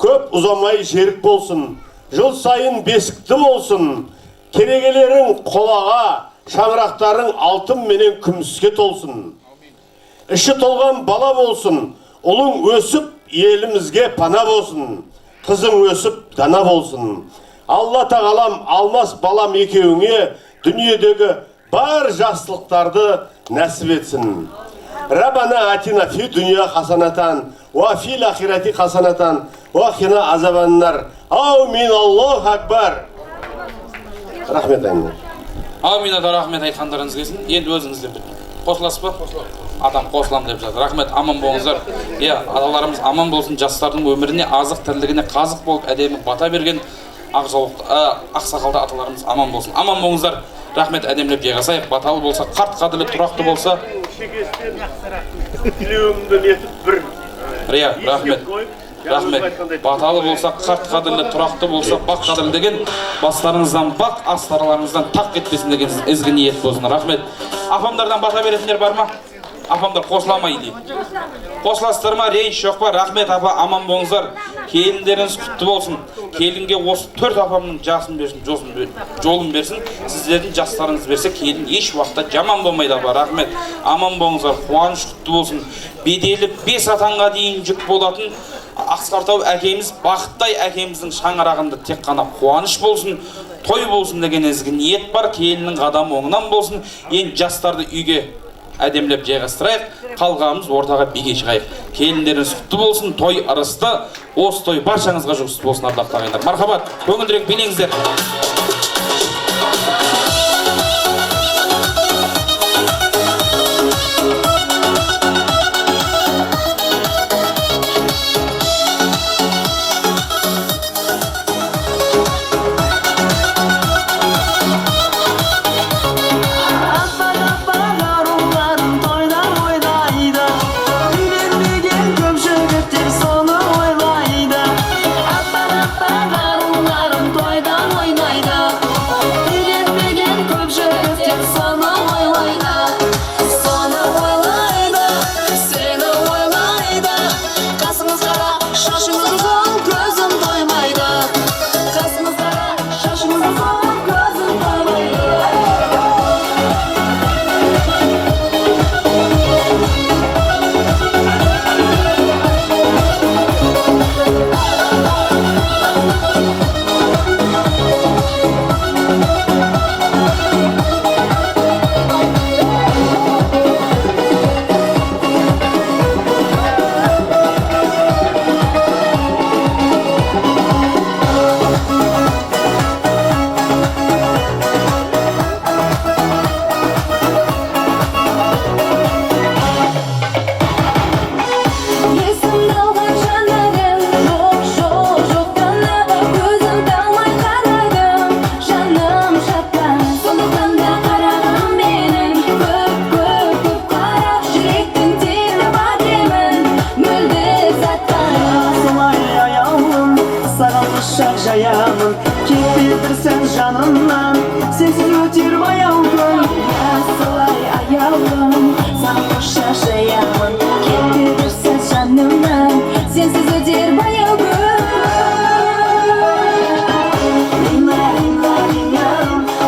көп ұзамай жерік болсын, жыл сайын бесікті болсын, керегелерің қолаға, шаңырақтарың алтын менен күміске толсын. Іші толған бала болсын, ұлың өсіп елімізге пана болсын, қызың өсіп дана болсын. Алла тағалам алмас балам екеуіңе дүниедегі бар жақсылықтарды нәсіп етсін. Раббана атина фи дүния хасанатан, ва фил ахирати хасанатан, ва қина азабаннар. Аумин, Аллаху акбар. Рахмет айнар. Аумин, ата рахмет айтқандарыңыз келсін. Енді өзіңіздер қосыласыз ба? Адам қосылам деп жатыр. Рахмет, аман болыңыздар. Аталарымыз аман болсын, жастардың өміріне азық тірлігіне қазық болып әдемі бата берген ақсақалды аталарымыз аман болсын. Аман болыңыздар. Рахмет, әдемлеп жайғасайық. Баталы болса, қарт қадірлі тұрақты болса. Тілеуімді нетіп бір. Рахмет. Рахмет. Баталы болса, қарт қадірлі тұрақты болса, бақ қадірлі деген бастарыңыздан бақ, астарларыңыздан тақ кетпесін деген ізгі ниет болсын. Рахмет. Апамдардан бата беретіндер бар ма? Апамдар қосыламай дейді. Қосыластыр ма? Рейш жоқ па? Рахмет, апа, аман болыңыздар. Келіндеріңіз құтты болсын. Келінге осы 4 апамның жасын берсін, жолын берсін. Сіздердің жастарыңыз берсе, келін еш уақытта жаман болмайды, апа. Рахмет, аман болыңыздар. Қуаныш құтты болсын. Беделі 5 атанға дейін жүк болатын Ақсартау әкеміз, бақыттай әкеміздің шаңырағында тек қана қуаныш болсын, той болсын деген ізгі ниет бар. Келіннің қадамы оңынан болсын. Енді жастарды үйге әдемлеп жайғастырайық, қалғанымыз ортаға биге шығайық. Келіндеріңіз құтты болсын, той ырысты, осы той баршаңызға жұғысты болсын, ардақты ағайындар. Мархабат, көңілдірек билеңіздер. Toydan oynaydı. құшақ жаямын кетпедірсің жанымнан сенсіз өтер баяу күн солай аяулым саған құшақ жаямын кетпедірсің жанымнан сенсіз өтер баяу күн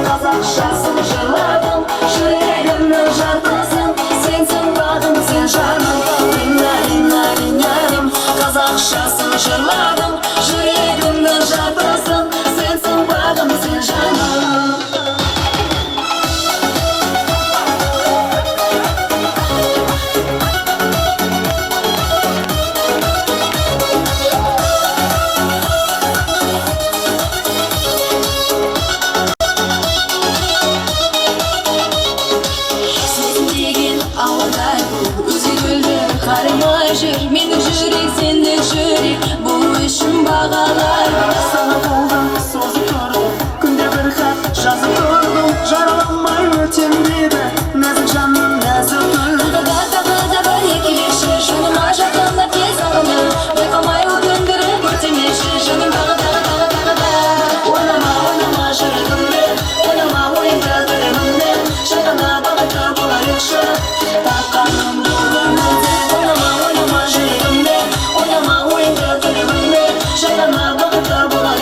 қазақшасын жырладым жүрегімнің жартысын сенсің бағым сен жаным қазақшасын жырладым жүрегімнің жартысын сенсің бағым сен жаным менің жүрек сендік жүрек бұл үшін бағалар саған қолдан созып тұрдым күнде бір хат жазып тұрдым жараламай өтем деді нәзік жаным нәзік тағы да бір екелеші жаныма жақындап тез ағыны байқамай өкіндіріп өтемеші жаным тағы ойлама жүрегімді ойлама ойыңда білімімді шағына бағытта болайықшы таққаным бұл өмірде ойлама жүрегімде ойлама ойыңда білімімде шағына бағытта болайықшы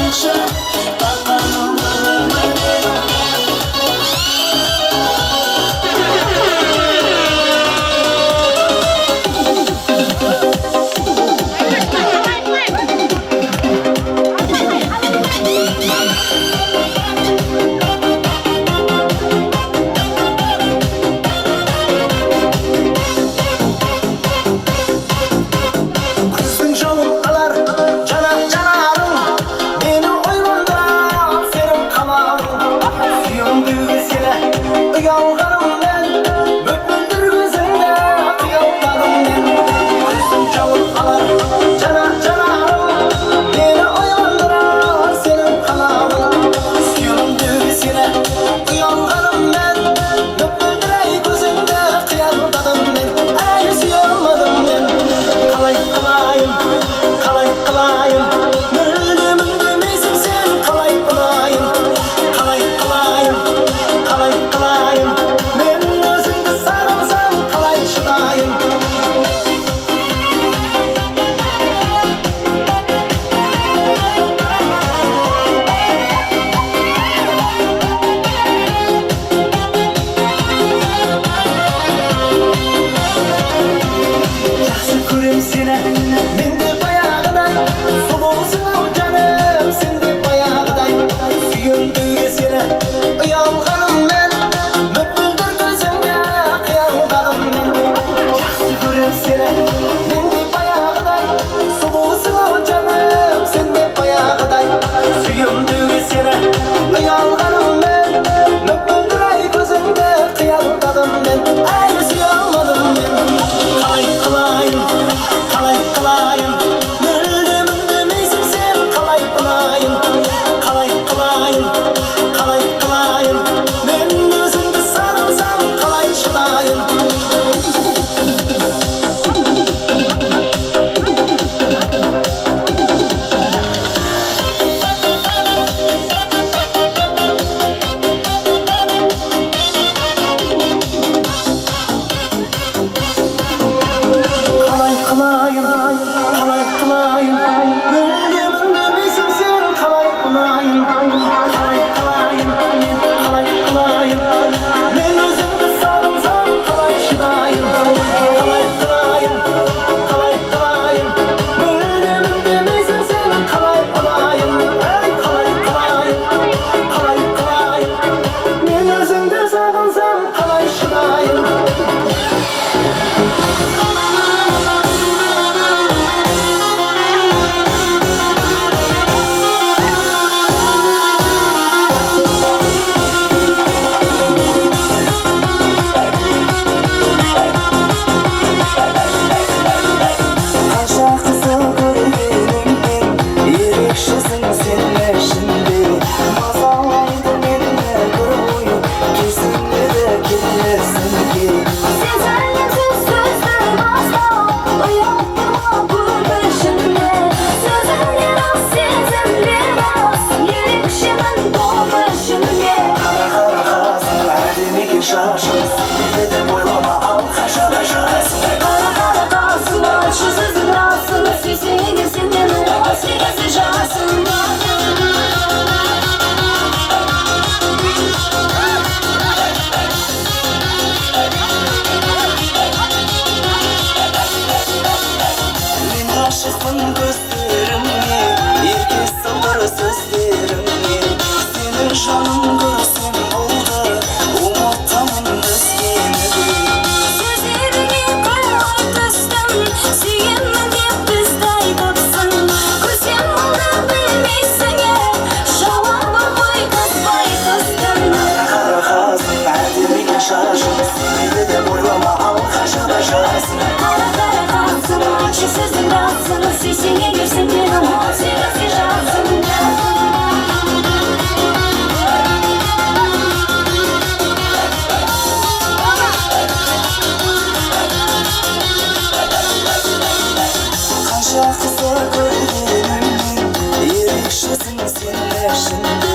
көргенім ерекшесің сен ішінде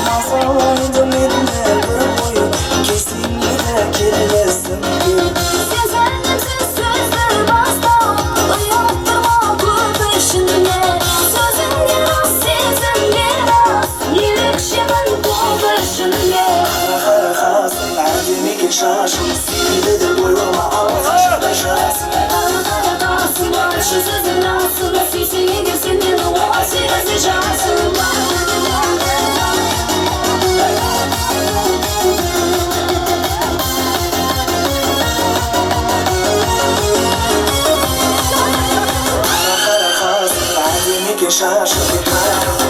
мазалайды мені бір ой кезіңе де келесіңде сен сәлемсіз сөзді бастау ұяттырма көп ішінде сөзіңде рас сезімде рас ерекшемін көп ішінде қасың әдемі екен шашың сүйді деп ойлама алғашқы жасың қасың баршы сөздің расың сүйсең егер сен мені он сегізде жасың қара қасың әдемі екен шашың